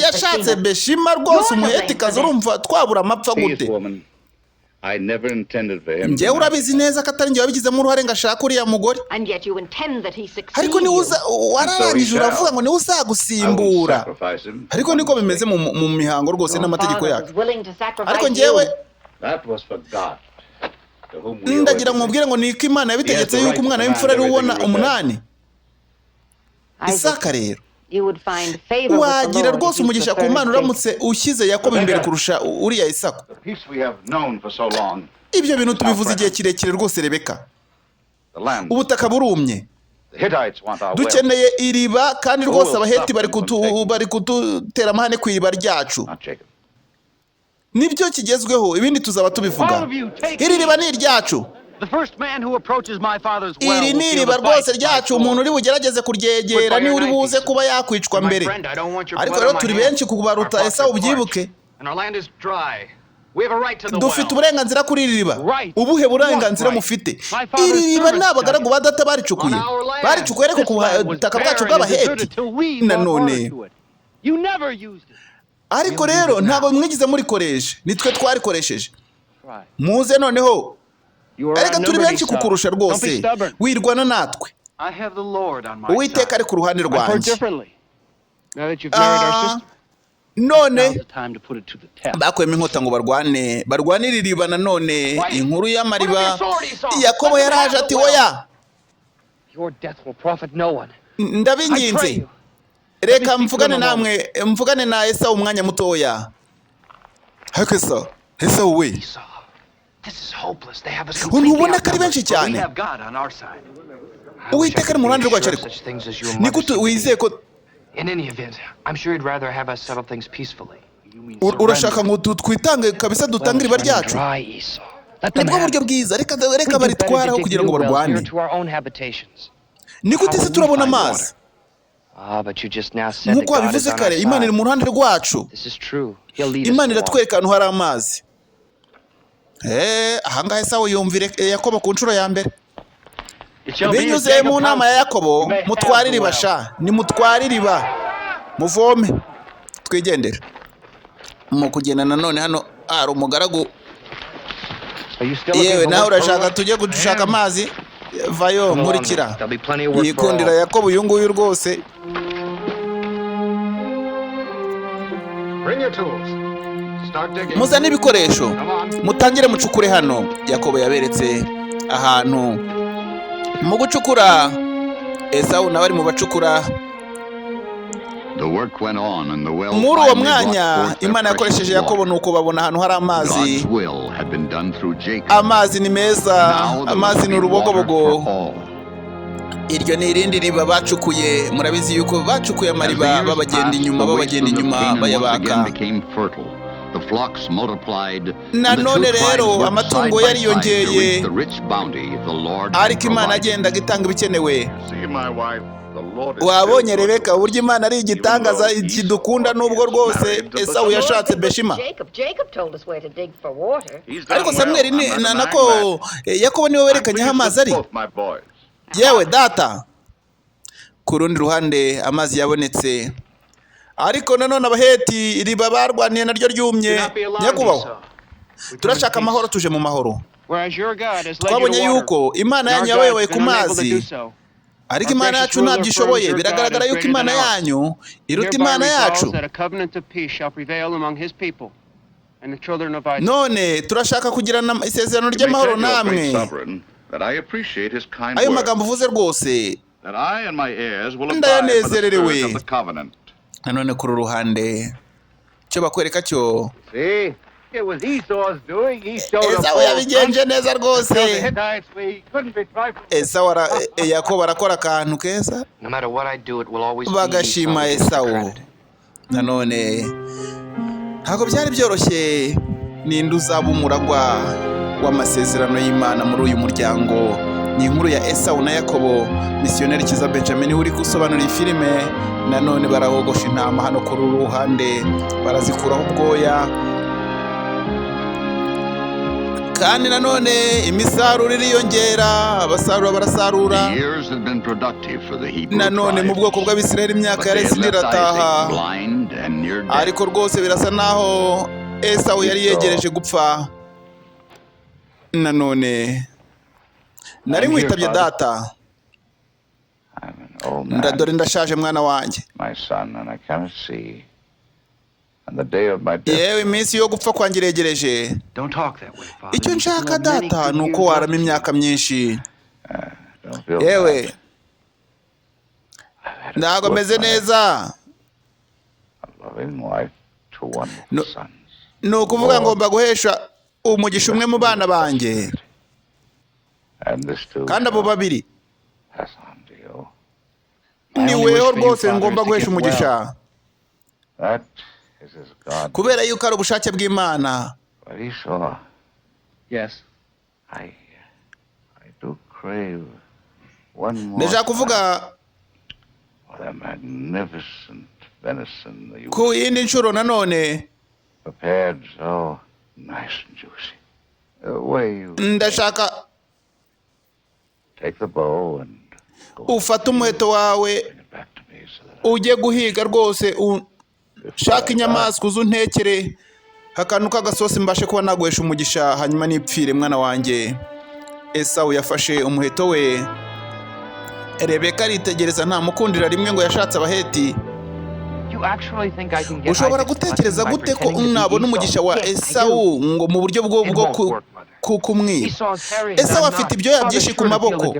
yashatse Beshima rwose umuheti kazi urumva twabura amapfa gute? Njye urabizi neza ko atari njye wabigizemo uruhare ngashaka uriya mugore. Ariko ni wararangije uravuga ngo ni uzagusimbura. Ariko niko bimeze mu mihango rwose n'amategeko yacu. Ariko njyewe ndagira nkubwire ngo niko Imana yabitegetse yuko umwana w'imfura ari ubona 8. Isaka rero wagira rwose umugisha ku Mana uramutse ushyize Yakobo imbere kurusha uriya Isaka. Ibyo bintu tubivuze igihe kirekire rwose Rebeka. Ubutaka burumye. Dukeneye iriba kandi rwose abaheti bari kudutera amahane ku iriba ryacu. Nibyo kigezweho ibindi tuzaba tubivuga. Iri riba ni iryacu. Iri ni iriba rwose ryacu. Umuntu uri bugerageze kuryegera ni uri buze kuba yakwicwa mbere. Ariko rero turi benshi kubaruta Esawu ubyibuke. Dufite uburenganzira kuri iri riba. Ubuhe burenganzira mufite? Iri riba n'abagaragu ba data baricukuye. Baricukuye ariko ku butaka bwacu bw'abaheti. Nanone ariko rero ntabwo mwigize muri koresha, nitwe twarikoresheje. Muze noneho ariko turi benshi kukurusha rwose wirwana natwe Uwiteka ari ku ruhande rwanjye none bakwema inkota ngo barwanire iriba nanone inkuru y'amariba Yakobo yaraje ati oya ndabinginze reka mvugane na Esawu umwanya mutoya ariko Esawu we ntubona ko ari benshi cyane Uwiteka ari mu ruhande rwacu ariko ni gute wizeye ko urashaka ngo twitange kabisa dutange iriba ryacu nibwo buryo bwiza reka baritwaraho kugira ngo barwane ni gute se turabona amazi nk'uko wabivuze kare Imana iri mu ruhande rwacu Imana iratwereka ahantu hari amazi ahangaha Esawu yumvire Yakobo ku nshuro ya mbere binyuze mu nama ya Yakobo mutware iriba nimutware iriba muvome twigendera mu kugenda nanone hano hari umugaragu yewe nawe urashaka tujye gushaka amazi vayo nkurikira yikundira Yakobo uyu nguyu rwose muzane ibikoresho mutangire mucukure hano Yakobo yaberetse ahantu mu gucukura Esawu nawe ari mu bacukura muri uwo mwanya Imana yakoresheje Yakobo nuko babona ahantu hari amazi ni meza amazi ni urubogobogo iryo ni irindi riba bacukuye murabizi yuko bacukuye amariba babagenda inyuma bayabaka nanone rero amatungo yariyongeye ariko Imana agendaga itanga ibikenewe wabonye Rebeka uburyo Imana ari igitangaza kidukunda nubwo rwose Esawu yashatse Beshima ariko Samweli nako Yakobo niwe werekanye aho amazi ari yewe data ku rundi ruhande amazi yabonetse ariko nanone abaheti iriba barwaniye naryo ryumye nyakubahwa turashaka amahoro tuje mu mahoro twabonye yuko Imana yanyu yabayoboye ku mazi ariko Imana yacu ntabyo ishoboye biragaragara yuko Imana yanyu iruta Imana yacu none turashaka kugirana isezerano ry'amahoro namwe ayo magambo uvuze rwose ndayanezererewe nanone kuri ruhande cyo bakwereka cyo Esawu yabigenje neza rwose Esawu Yakobo arakora akantu keza bagashima Esawu nanone ntabwo byari byoroshye ninde uzaba umuragwa w'amasezerano y'Imana muri uyu muryango ni inkuru ya Esawu na Yakobo Missionary CYIZA Benjamin uri gusobanura iyi filime nanone barahogosha intama hano kuri ruhande barazikuraho ubwoya kandi nanone imisaruro iriyongera abasarura barasarura nanone mu bwoko bw'Abisirayeli imyaka yarese irataha ariko rwose birasa naho Esawu yari yegereje gupfa nanone nari nkwitabye data ndadore ndashaje mwana wanjye yewe iminsi yo gupfa kwanjye iregereje icyo nshaka data ni uko warama imyaka myinshi yewe ntabwo meze neza ni ukuvuga ngo ngomba guhesha umugisha umwe mu bana banjye kandi abo babiri ni weho rwose ngomba guhesha umugisha kubera yuko ari ubushake bw'Imana ndashaka kuvuga ku yindi nshuro nanone ndashaka ufata umuheto wawe ujye guhiga rwose shaka inyamaswa uzuntekere akantu k'agasosi mbashe kuba naguhesha umugisha hanyuma nipfire mwana wanjye Esawu yafashe umuheto we, Rebeka aritegereza ntamukundira rimwe ngo yashatse abaheti. Ushobora gutekereza gute ko nabona umugisha wa Esawu ngo mu buryo bwo kumwiba? Esawu afite ibyoya byinshi ku maboko.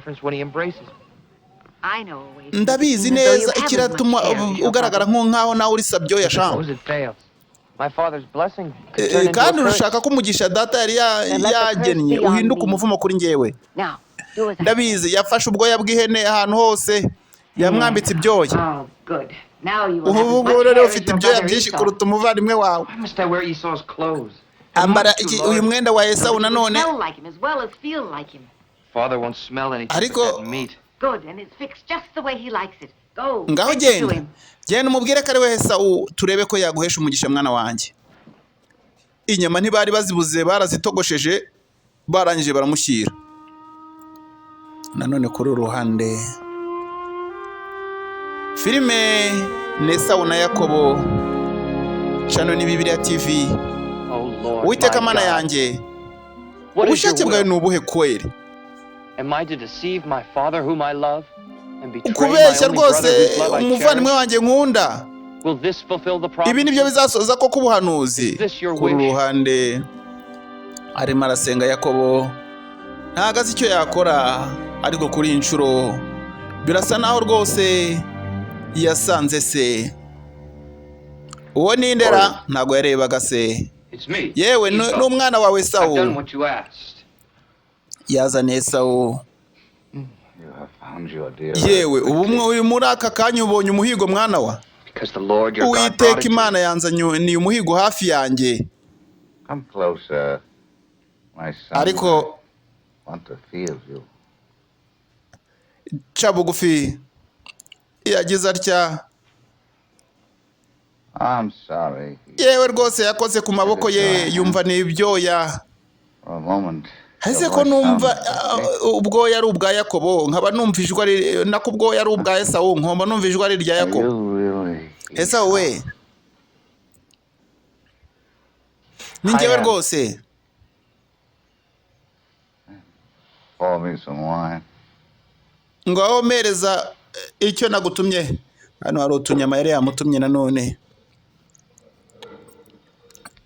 Ndabizi neza ikiratuma ugaragara nk'aho nawe uri sabyoya shambo. Kandi urashaka ko umugisha data yari yagennye uhinduka umuvumo kuri njyewe. Ndabizi yafashe ubwoya bw'ihene ahantu hose, yamwambitse ibyoya. Ubu rero ufite ibyoya byinshi kuruta umuvandimwe wawe. Ambara uyu mwenda wa Esawu nanone. Ariko ngaho genda umubwire ko ari we Esawu, turebe ko yaguhesha umugisha mwana wanjye. Inyama ntibari bazibuze, barazitogosheje, barangije baramushyira. Nanone kuri uruhande Filime Esawu na Yakobo, channel ni Bibiliya TV. Uwiteka mana yanjye, ubushake bwawe ni ubuhe kweri? Ukubeshya rwose umuvandimwe wanjye nkunda? Ibi nibyo bizasoza ko kubuhanuzi? Kuri ruhande arimo arasenga Yakobo, ntago azi icyo yakora, ariko kuri inshuro birasa naho rwose yasanze se. Uwo ni ndera ntago yarebaga se. Yewe n'umwana wawe Esawu. Yazanye Esawu. Yewe ubu muri aka kanya ubonye umuhigo mwana wa? Uwiteka Imana yanzanye ni umuhigo hafi yanjye. Ariko ca bugufi yagize atya. Yewe rwose yakoze ku maboko ye, yumva ni ibyoya. Hese ko numva ubwoya ari ubwa Yakobo, nkaba numva ijwi ari nako ubwoya ari ubwa Esawu, nkomba numva ijwi ari rya Yakobo. Esawu we, ni njyewe rwose. Ngaho mereza icyo nagutumye. Hano hari utunyama yari yamutumye nanone.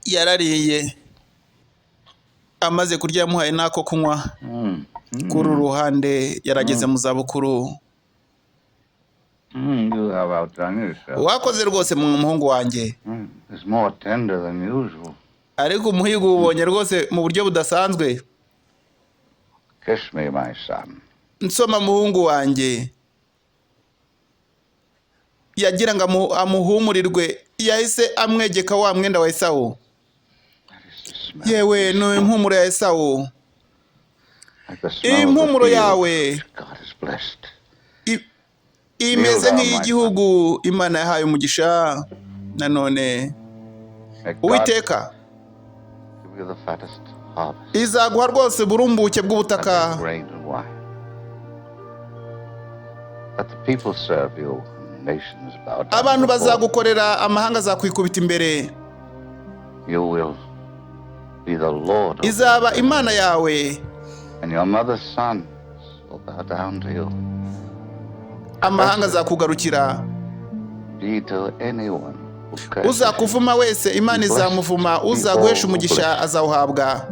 Yarariye, amaze kurya yamuhaye nako kunywa. Kuri uruhande yarageze mu zabukuru. Wakoze rwose mu muhungu wanjye. Ariko umuhigo ubonye rwose mu buryo budasanzwe. Nsoma muhungu wanjye. Yagira ngo amuhumurirwe, yahise amwegeka wa mwenda wa Esawu. Yewe no impumuro ya Esawu. Impumuro yawe imeze nk'igihugu Imana yahaye umugisha. Nanone Uwiteka izaguha rwose burumbuke bw'ubutaka. Abantu bazagukorera, amahanga azakwikubita imbere. Izaba Imana yawe, amahanga azakugarukira. Uzakuvuma wese Imana izamuvuma, uzaguhesha umugisha azawuhabwa.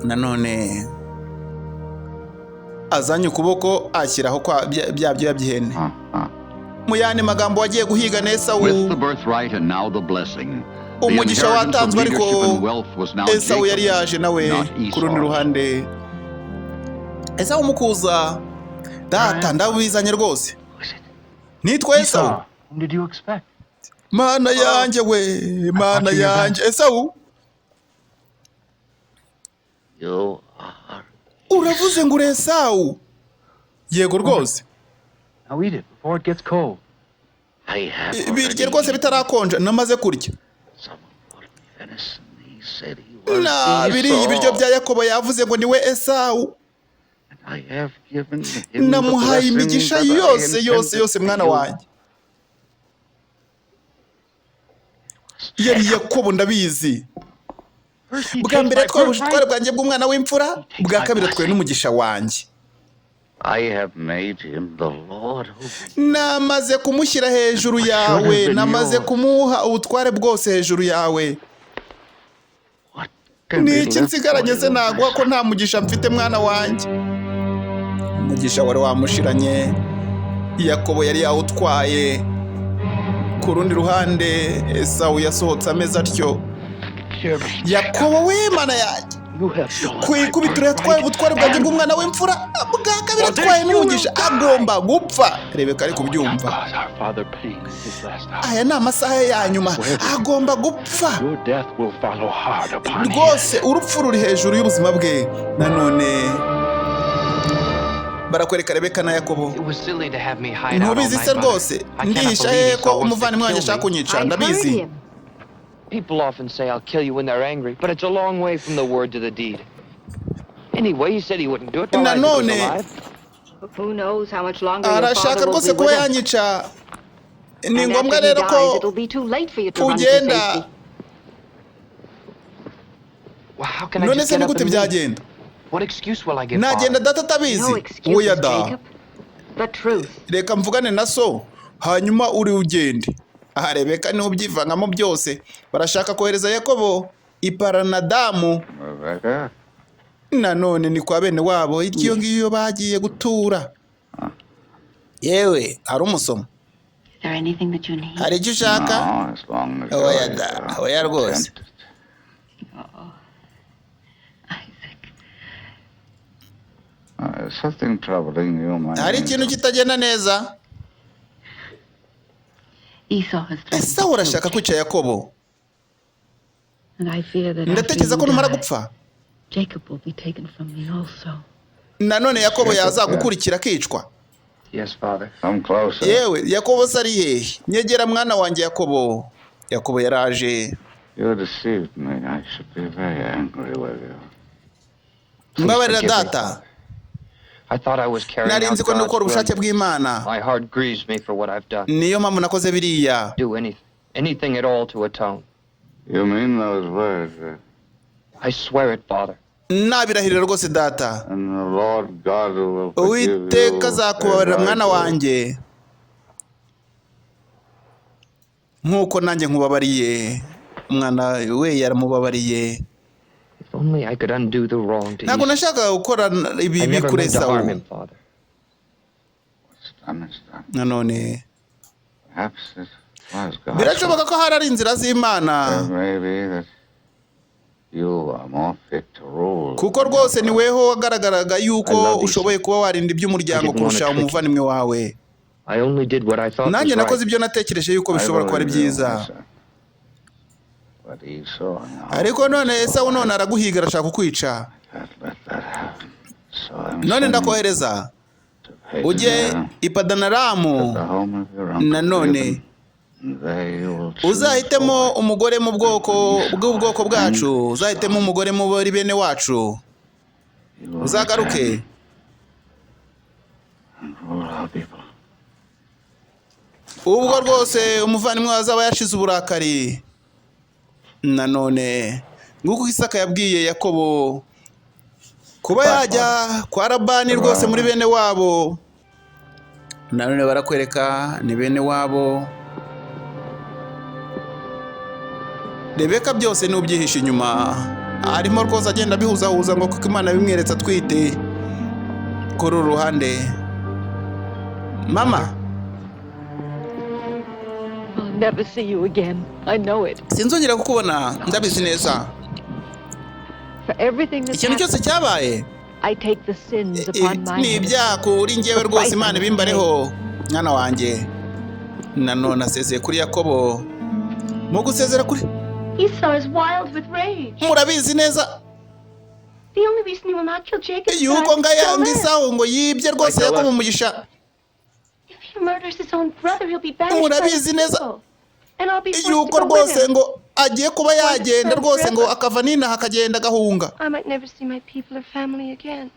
Nanone azanye ukuboko ashyiraho kwa bya byoya by'ihene. Mu yandi magambo wagiye guhiga Esawu, umugisha watanzwe, ariko Esawu yari yaje nawe ku rundi ruhande. Esawu mukuza, data ndabizanye rwose. Nitwa Esawu. Mana yanjye we, mana yanjye. Esawu, uravuze ngo uri Esawu? Yego rwose. Birye rwose bitarakonja, namaze kurya. Biriya ibiryo bya Yakobo yavuze ngo niwe Esawu. Namuhaye imigisha yose mwana wanjye. Yari Yakobo ndabizi. bwa mbere yatwaye ubutware bwanjye bw'umwana w'imfura, bwa kabiri atwaye n'umugisha wanjye. Namaze kumushyira hejuru yawe, namaze kumuha ubutware bwose hejuru yawe. Niki nsigaranye se naguha ko nta mugisha mfite mwana wanjye? Umugisha wari wamushiranye, Yakobo yari yawutwaye. Ku rundi ruhande Esawu yasohotse ameze atyo. Yakobo we mana yanjye, kwikubitira yatwaye ubutware bwanjye bw'umwana w'imfura, bwa kabiri atwaye n'umugisha, agomba gupfa. Rebeka ari kubyumva. Aya ni amasaha ya nyuma, agomba gupfa rwose. Urupfu ruri hejuru y'ubuzima bwe. Nanone barakwereka Rebeka na Yakobo. Ntubizi se rwose ndihisha hehe ko umuvandimwe wanjye ashaka kunyica? Ndabizi. People often say I'll kill you when they're angry, but it's a long way from the word to the deed. Anyway, he said he wouldn't do it while Isaac was alive. Who knows how much longer your Arashaka father will rwose be kuba with us. yanyica. Ni And ngombwa after he rero dies, ko it'll be too late for you to run to ugenda. safety. Well, how can I None just se get ni up gute and leave? byagenda? What excuse will I give Nagenda Father? data atabizi. No excuses, Oya da. Jacob. The truth. Reka mvugane na so, hanyuma uri ugende. Aha Rebeka niho byivangamo byose. Barashaka kohereza Yakobo i Paranadamu. Nanone ni kwa bene wabo, iryo ngiyo bagiye gutura. Yewe, hari umusomo. Is there anything that you need? Hari icyo ushaka? Oya da, oya rwose. Isaac. Hari ikintu kitagenda neza? Esau urashaka kwica Yakobo. Ndatekereza ko numara gupfa Jacob will be taken from me also. nanone Yakobo yazagukurikira akicwa. Yes, Father. Yewe, Yakobo sari hehe? Nyegera mwana wanjye Yakobo. Yakobo yaraje. You deceived me. I should be very angry with you. Mbabarira data. I thought I was carrying Nari out nzi ko ndukora God's ubushake will. bw'Imana. My heart grieves me for what I've done. Niyo mpamvu nakoze biriya. Do anything at all to atone. You mean those words? I swear it, Father. Nabirahirira rwose data. And the Lord God will forgive you. Uwiteka azakubabarira mwana wanjye. Nkuko nanjye nkubabariye. Umwana we yaramubabariye. If only I could undo the wrong to Ntabwo Esau. nashaka gukora ibi I never kuri meant to harm him, Esawu. Father. Nanone Perhaps it was God. birashoboka ko hari inzira z'Imana. Maybe that you are more fit to rule. Kuko rwose ni weho wagaragaraga yuko ushoboye kuba warinda iby'umuryango kurusha umuvandimwe wawe. I only did what I thought was Nanjye nakoze right. ibyo natekereje yuko bishobora kuba ari byiza. But Esau now. Ariko none Esawu none araguhiga, arashaka kukwica. Can't let that happen. So I'm None sending ndakohereza to pay ujye them i Padanaramu. the home of your uncle. Nanone They will choose uzahitemo for umugore mu bwoko bwacu, uzahitemo umugore mu bari bene wacu. you will Uzagaruke return and rule our people. ubwo rwose umuvandimwe wazaba yashize uburakari. Nanone nguko Isaka yabwiye Yakobo kuba yajya kwa Labani rwose muri bene wabo. Nanone barakwereka ni bene wabo. Rebeka byose ni ubyihisha inyuma, arimo rwose agenda bihuzahuza ngo kuko Imana bimweretse atwite. Kuri uru ruhande mama, I'll never see you again. I know it. sinzongera kukubona, ndabizi neza. For everything that's Ikintu cyose happened, cyabaye I take the sins upon my ni head. ibyaha uri njyewe rwose, Imana ibimbareho mwana wanjye. Nanone asezeye kuri Yakobo. Mu gusezera kuri Esau is wild with rage. murabizi neza The only reason he will not kill Jacob is yuko that I ngayanga still live. Esawu ngo yibye rwose Yakobo umugisha. If he murders his own brother, he'll be banished by Murabizi his neza people. And I'll be forced to yuko go with rwose him. ngo agiye kuba yagenda rwose ngo akava n'inaha akagenda agahunga. I might never see my people or family again.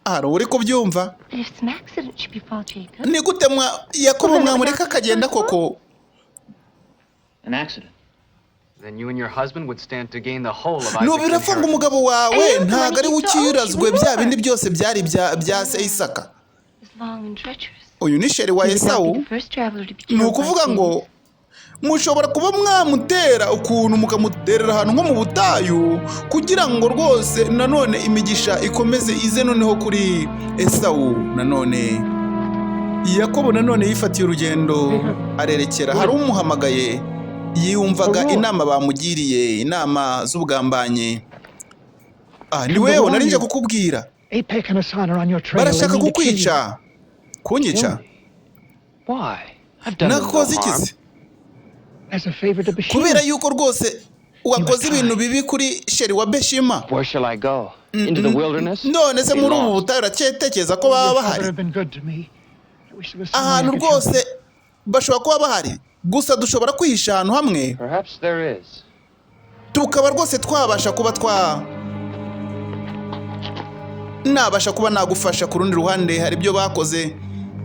Hari uri kubyumva? And if some accident should befall Jacob, Ni gute Yakobo mwamureka akagenda koko? An accident. then you and your husband would stand to gain the whole of Isaac's nubirapfa ngo umugabo wawe ntago ari ukiyurazwe bya bindi byose byari bya Isaka. Uyu ni sheri wa Esawu. Ni ukuvuga ngo mushobora kuba mwamutera ukuntu mukamuterera ahantu nko mu butayu kugira ngo rwose nanone imigisha ikomeze ize noneho kuri Esawu. Nanone Yakobo nanone yifatiye urugendo arerekera hari umuhamagaye, yiyumvaga inama bamugiriye, inama z'ubugambanye. Ni wewe narinje kukubwira, barashaka kukwica. Kunyica? Nakoze iki? Kubera yuko rwose wakoze ibintu bibi kuri sheri wa Beshima. None se muri ubu butayu uratekereza ko baba bahari? Ahantu rwose bashobora kuba bahari, gusa dushobora kwihisha ahantu hamwe tukaba rwose twabasha kuba nabasha kuba nagufasha. Ku rundi ruhande hari ibyo bakoze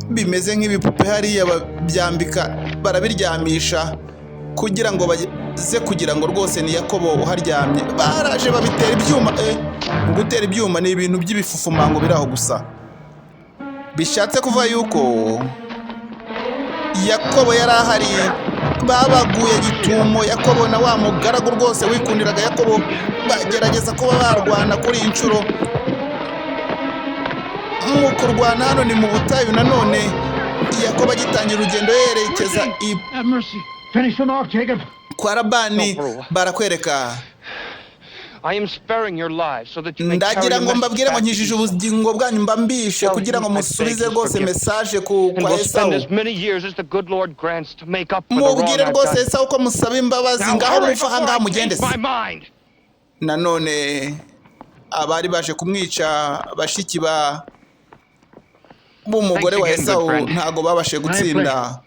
bimeze nk'ibipupe hariya babyambika barabiryamisha kugira ngo baze kugira ngo rwose ni Yakobo uharyamye. Baraje babitera ibyuma. Gutera ibyuma ni ibintu by'ibifufumango biraho gusa, bishatse kuva yuko Yakobo yari ahari. Babaguye gitumo Yakobo na wa mugaragu rwose wikundiraga Yakobo, bagerageza kuba barwana kuri inshuro. Mu kurwana hano ni mu butayu nanone, Yakobo agitangira urugendo yerekeza kwa Labani. Barakwereka ndagira ngo mbabwire ngo nkijije ubugingo bwanyu mbambishe kugira ngo musubize rwose message kwa Esawu. Mubwire rwose Esawu ko musaba imbabazi, ngaho mufa hangaha mugende se. Nanone abari baje kumwica bashiki b'umugore wa Esawu ntago babashe gutsinda.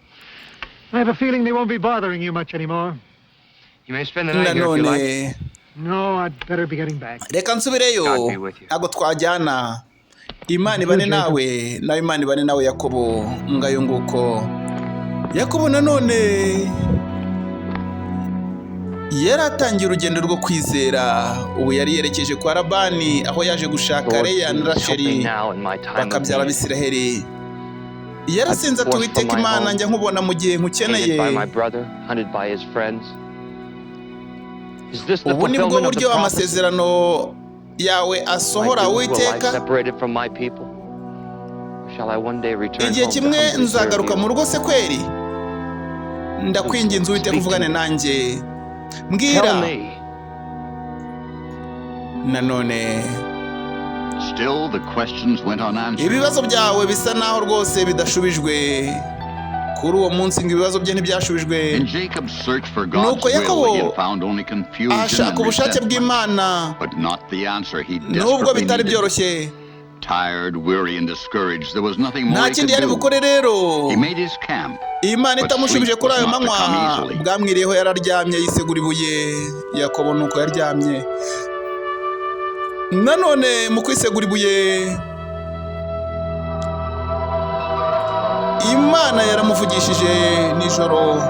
Nanone reka nsubireyo, ntago twajyana. Imana ibane nawe, nawe Imana ibane nawe Yakobo. Ngayo nguko Yakobo nanone yaratangiye urugendo rwo kwizera. Ubu yari yerekeje kwa Labani aho yaje gushaka Leya na Rasheli bakabyara Abisiraheli. Yarasenze ati Uwiteka Imana njya nkubona mu gihe nkukeneye. Ubu ni bwo buryo amasezerano yawe asohora Uwiteka. Igihe kimwe nzagaruka mu rugo se kweri? Ndakwinginze Uwiteka uvugane nanjye, mbwira. Nanone ibibazo byawe bisa naho rwose bidashubijwe. Kuri uwo munsi ngo ibibazo bye ntibyashubijwe. Nuko Yakobo ashaka ubushake bw'Imana, nubwo bitari byoroshye. Nta kindi yari bukore rero. Imana itamushubije kuri ayo manywa, bwamwiriyeho yararyamye yisegura ibuye. Yakobo nuko yaryamye. Nanone mu kwisegura ibuye Imana yaramuvugishije nijoro.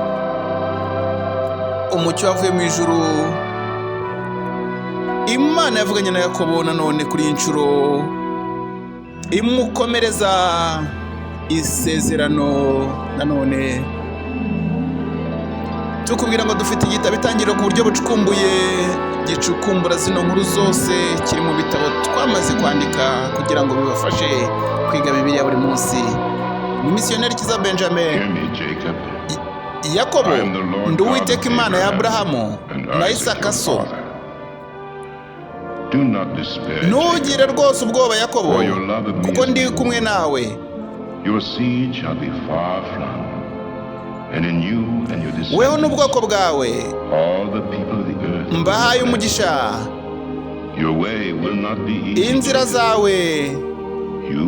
Umucyo wavuye mu ijuru. Imana yavuganye na Yakobo nanone kuri inshuro imukomereza isezerano. Nanone tukubwira ngo dufite igitabo itangiriro ku buryo bucukumbuye gicukumbura zino nkuru zose, kiri mu bitabo twamaze kwandika kugira ngo bibafashe kwiga Bibiliya buri munsi. Ni Missionary CYIZA Benjamin. Yakobo ndi Uwiteka Imana ya Aburahamu na Isaka so. Ntugire rwose ubwoba Yakobo, kuko ndi kumwe nawe. Weho n'ubwoko bwawe mbahaye umugisha. Inzira zawe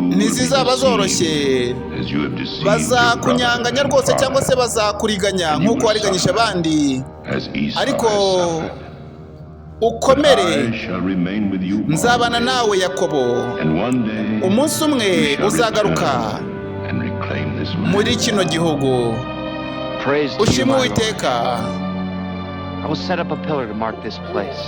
ntizizaba zoroshye. Bazakunyanganya rwose cyangwa se bazakuriganya nk'uko wariganyisha abandi, ariko ukomere. Nzabana nawe Yakobo. Umunsi umwe uzagaruka muri kino gihugu. Ushimwe Uwiteka. I will set up a pillar to mark this place.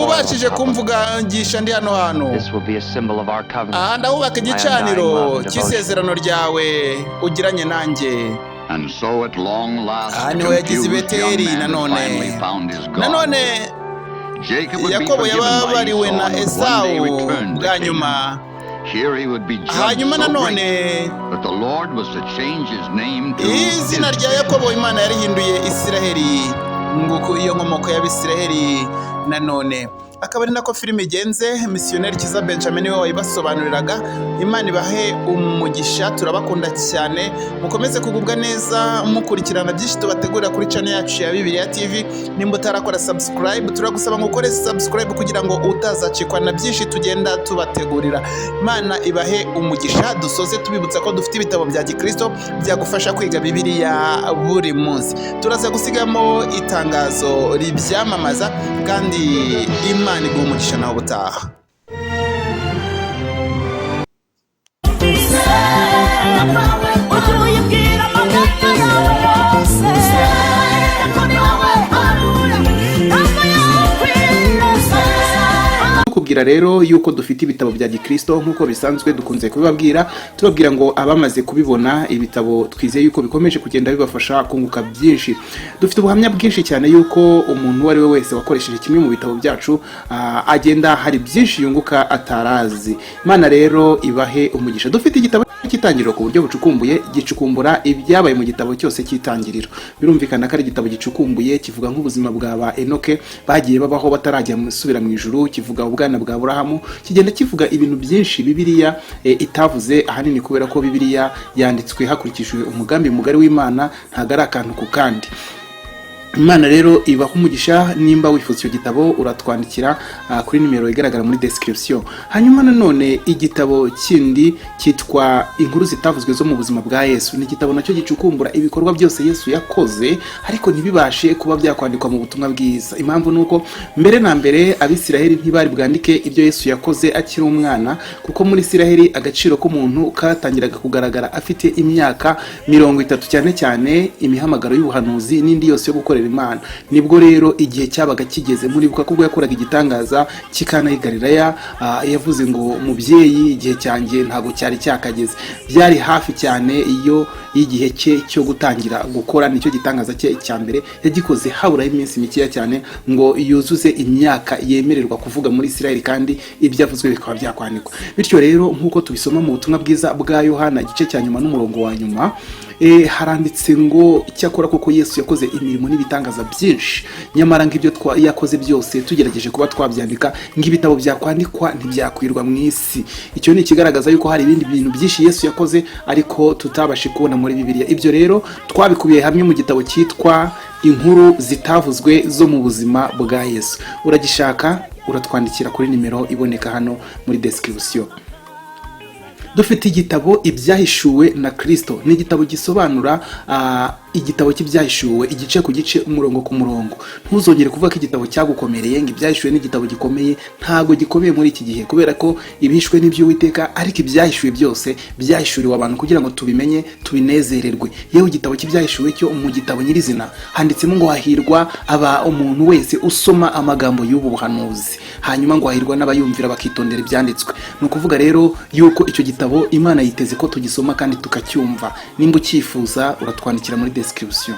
ubashije kumvugisha ndi hano hantu This will be a symbol of our covenant. aha ndahubaka igicaniro cy'isezerano ryawe ugiranye nanjye. And so at long last, Aha the niho yagize confused Beteli young man nanone. finally found his God. Nanone Jacob would be Yakobo forgiven by yababariwe Esau na and would one day Esawu return to bwa Canaan. nyuma. Here he would be judged Hanyuma so nanone great that the Lord was to change his name to izina rya Israel. Yakobo Imana yarihinduye Isiraheli, nguko iyo nkomoko y'Abisiraheli. Nanone akaba ari nako filime igenze. Missionary CYIZA Benjamin we wayibasobanuriraga. Imana ibahe umugisha, turabakunda cyane, mukomeze kugubwa neza mukurikirana byinshi tubategurira kuri channel yacu ya Bibiliya TV. Nimba utarakora subscribe, turagusaba ngo ukore subscribe kugira ngo utazacikwa na byinshi tugenda tubategurira. Imana ibahe umugisha. Dusoze tubibutsa ko dufite ibitabo bya Gikristo byagufasha kwiga Bibiliya buri munsi. Turaza gusigamo itangazo ribyamamaza kandi Imana iguha umugisha nawe ubutaha. Kubwira rero yuko dufite ibitabo bya Gikristo nkuko bisanzwe dukunze kubibabwira, tubabwira ngo abamaze kubibona ibitabo twizeye yuko bikomeje kugenda bibafasha kunguka byinshi. Dufite ubuhamya bwinshi cyane yuko umuntu wari we wese wakoresheje kimwe mu bitabo byacu agenda hari byinshi yunguka atarazi. Imana rero ibahe umugisha. Dufite igitabo cy'itangiriro ku buryo bucukumbuye, gicukumbura ibyabaye mu gitabo cyose cy'itangiriro. Birumvikana ko ari igitabo gicukumbuye, kivuga nk'ubuzima bwa Enoke bagiye babaho batarajya musubira mu ijuru, kivuga ubwana bwa Aburahamu, kigenda kivuga ibintu byinshi Bibiliya itavuze, ahanini kubera ko Bibiliya yanditswe hakurikijwe umugambi mugari w'Imana, ntago ari akantu ku kandi. Imana rero ibaho umugisha. Nimba wifuza icyo gitabo uratwandikira kuri nimero igaragara muri description. Hanyuma nanone igitabo kindi cyitwa inkuru zitavuzwe zo mu buzima bwa Yesu, ni igitabo nacyo gicukumbura ibikorwa byose Yesu yakoze ariko ntibibashe kuba byakwandikwa mu butumwa bwiza. Impamvu nuko mbere na mbere Abisiraheli ntibari bwandike ibyo Yesu yakoze akiri umwana, kuko muri Isiraheli agaciro k'umuntu katangiraga kugaragara afite imyaka 30, cyane cyane imihamagaro y'ubuhanuzi n'indi yose yo gukora Imana. Nibwo rero igihe cyabaga kigeze, muri buka kubwo yakoraga igitangaza kikana Galilaya, yavuze ngo mubyeyi igihe cyanjye ntago cyari cyakageze. Byari hafi cyane iyo igihe cye cyo gutangira gukora, nicyo gitangaza cye cya mbere yagikoze habura iminsi mikeya cyane ngo yuzuze imyaka yemererwa kuvuga muri Isiraheli, kandi ibyavuzwe bikaba byakwandikwa. Bityo rero nkuko tubisoma mu butumwa bwiza bwa Yohana igice cya nyuma n'umurongo wa nyuma, haranditse ngo cyakora koko Yesu yakoze imirimo n'ibitangaza byinshi, nyamara ngibyo yakoze byose tugerageje kuba twabyandika ngibitabo byakwandikwa ntibyakwirwa mu isi. Icyo ni ikigaragaza yuko hari ibindi bintu byinshi Yesu yakoze ariko tutabashe kubona muri Bibiliya. Ibyo rero twabikubiye hamwe mu gitabo cyitwa inkuru zitavuzwe zo mu buzima bwa Yesu. Uragishaka uratwandikira kuri nimero iboneka hano muri description. Dufite igitabo ibyahishuwe na Kristo, ni igitabo gisobanura igitabo cy'ibyahishuwe igice ku gice, umurongo ku murongo. Ntuzongere kuvuga ko igitabo cyagukomereye, ngo ibyahishuwe n'igitabo gikomeye. Ntago gikomeye muri iki gihe, kubera ko ibihishwe n'iby'Uwiteka, ariko ibyahishuwe byose byahishuriwe abantu kugira ngo tubimenye tubinezererwe. Yewe igitabo cy'ibyahishuwe cyo mu gitabo nyirizina handitsemo ngo hahirwa umuntu wese usoma amagambo y'ubu buhanuzi, hanyuma ngo hahirwa n'abayumvira bakitondera ibyanditswe. Ni ukuvuga rero yuko icyo gitabo Imana yiteze ko tugisoma kandi tukacyumva. Nimba ucyifuza uratwandikira muri description.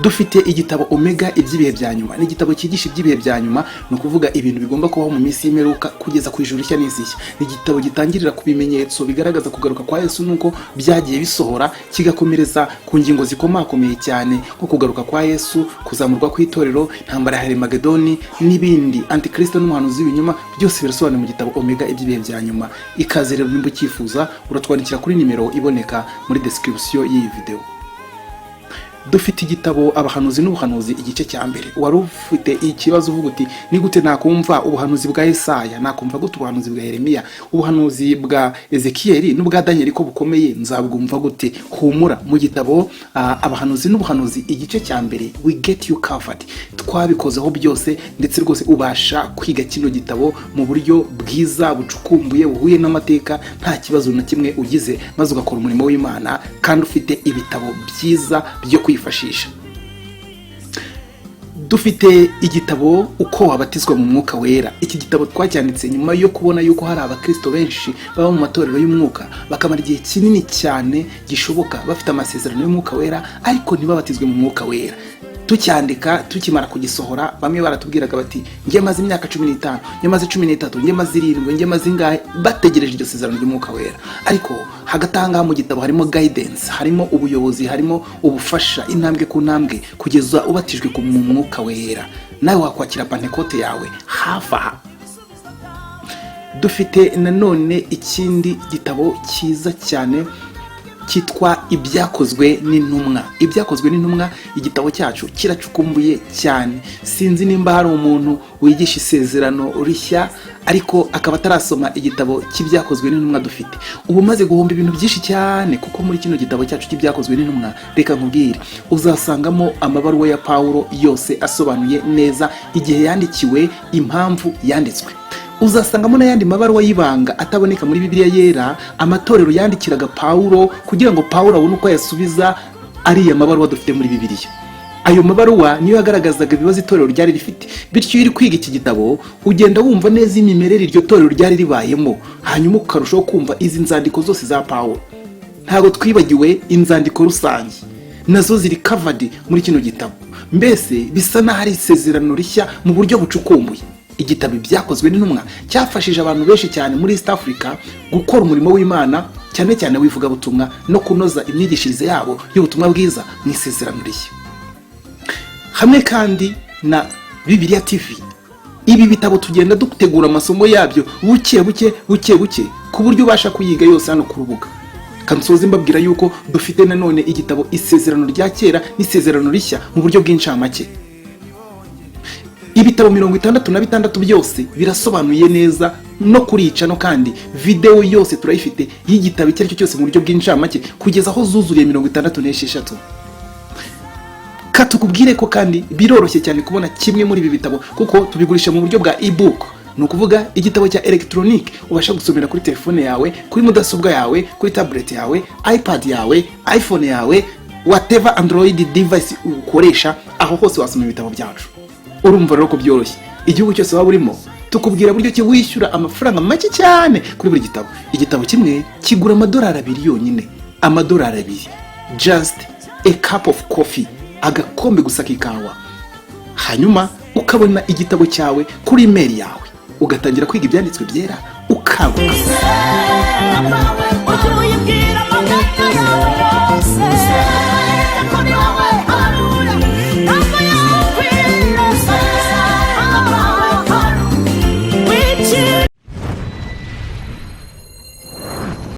Dufite igitabo Omega iby'ibihe bya nyuma, ni igitabo cyigisha iby'ibihe bya nyuma, no kuvuga ibintu bigomba kubaho mu minsi y'imperuka kugeza ku ijuru nshya n'izishya. Ni igitabo gitangirira ku bimenyetso bigaragaza kugaruka kwa Yesu nuko byagiye bisohora, kigakomereza ku ngingo zikomakomeye cyane nko kugaruka kwa Yesu, kuzamurwa kw'itorero, intambara ya Armagedoni n'ibindi, Antikristo n'umuhanuzi w'ibinyoma, byose birasobanura mu gitabo Omega iby'ibihe bya nyuma. Ikaze rero nimba ucyifuza uratwandikira kuri nimero iboneka muri description y'iyi video. Dufite igitabo abahanuzi n'ubuhanuzi igice cya mbere. Wari ufite ikibazo uvuga uti ni gute nakumva ubuhanuzi bwa Yesaya, nakumva gute ubuhanuzi bwa Yeremiya, ubuhanuzi bwa Ezekiyeli n'ubwa Daniel ko bukomeye, nzabwumva gute? Humura, mu gitabo abahanuzi n'ubuhanuzi igice cya mbere we get you covered. Twabikozeho byose, ndetse rwose ubasha kwiga kino gitabo mu buryo bwiza bucukumbuye buhuye n'amateka, nta kibazo na kimwe ugize, maze ugakora umurimo w'Imana kandi ufite ibitabo byiza byo kwifashisha. dufite igitabo uko wabatizwa mu mwuka wera. Iki gitabo twacyanditse nyuma yo kubona yuko hari abakristo benshi baba mu matorero y'umwuka bakamara igihe kinini cyane gishoboka bafite amasezerano y'umwuka wera ariko ntibabatizwe mu mwuka wera. Tucyandika tukimara kugisohora bamwe baratubwiraga bati ngiye maze imyaka 15, ngiye maze 13, ngiye maze 7, ngiye maze ingahe bategereje iryo sezerano ry'umwuka wera. Ariko hagatanga mu gitabo harimo guidance, harimo ubuyobozi, harimo ubufasha intambwe ku ntambwe kugeza ubatijwe mu mwuka wera. Nawe wakwakira pantekote yawe hafa. Dufite nanone ikindi gitabo cyiza cyane kitwa ibyakozwe n'intumwa. Ibyakozwe n'intumwa, igitabo cyacu kiracukumbuye cyane. Sinzi nimba hari umuntu wigisha isezerano rishya ariko akaba atarasoma igitabo cy'ibyakozwe n'intumwa dufite. Ubu maze guhomba ibintu byinshi cyane kuko muri kino gitabo cyacu cy'ibyakozwe n'intumwa, reka nkubwire, uzasangamo amabaruwa ya Paulo yose asobanuye neza igihe yandikiwe, impamvu yanditswe. Uzasangamo n'ayandi mabaruwa y'ibanga ataboneka muri Bibiliya yera, amatorero yandikiraga Paulo kugira ngo Paulo abone uko yasubiza ariya mabaruwa dufite muri Bibiliya. Ayo mabaruwa niyo yagaragazaga ibibazo itorero ryari rifite. Bityo iri kwiga iki gitabo ugenda wumva neza imimerere iryo torero ryari ribayemo, hanyuma ukarushaho kumva izi nzandiko zose za Paulo. Ntabwo twibagiwe inzandiko rusange, nazo ziri covered muri kino gitabo. Mbese bisa n'ahari isezerano rishya mu buryo bucukumbuye. Igitabo byakozwe n'intumwa cyafashije abantu benshi cyane muri East Africa gukora umurimo w'Imana, cyane cyane wivuga butumwa no kunoza imyigishirize yabo y'ubutumwa bwiza mu isezerano rishya. Hamwe kandi na Bibiliya TV. Ibi bitabo tugenda dutegura amasomo yabyo buke ku buryo ubasha kuyiga yose hano ku rubuga. Kansoze mbabwira yuko dufite nanone igitabo isezerano rya kera n'isezerano rishya mu buryo bw'incamake. Ibitabo 66 byose birasobanuye neza no kurica no kandi video yose turayifite y'igitabo icyo aricyo cyose mu buryo bw'incamake kugeza aho zuzuriye 66. Katukubwire ko kandi biroroshye cyane kubona kimwe muri ibi bitabo kuko tubigurisha mu buryo bwa ebook. Ni ukuvuga igitabo cya electronic ubasha gusomera kuri telefone yawe, kuri mudasobwa yawe, kuri tablet yawe, iPad yawe, iPhone yawe, whatever Android device ukoresha, aho hose wasoma ibitabo byacu. Urumva rero ko byoroshye. Igihugu cyose waba urimo tukubwira buryo ki wishyura amafaranga make cyane kuri buri gitabo. Igitabo kimwe kigura $2 yonyine. $2. Just a cup of coffee. Agakombe gusa k'ikawa. Hanyuma ukabona igitabo cyawe kuri email yawe. Ugatangira kwiga ibyanditswe byera ukaguka.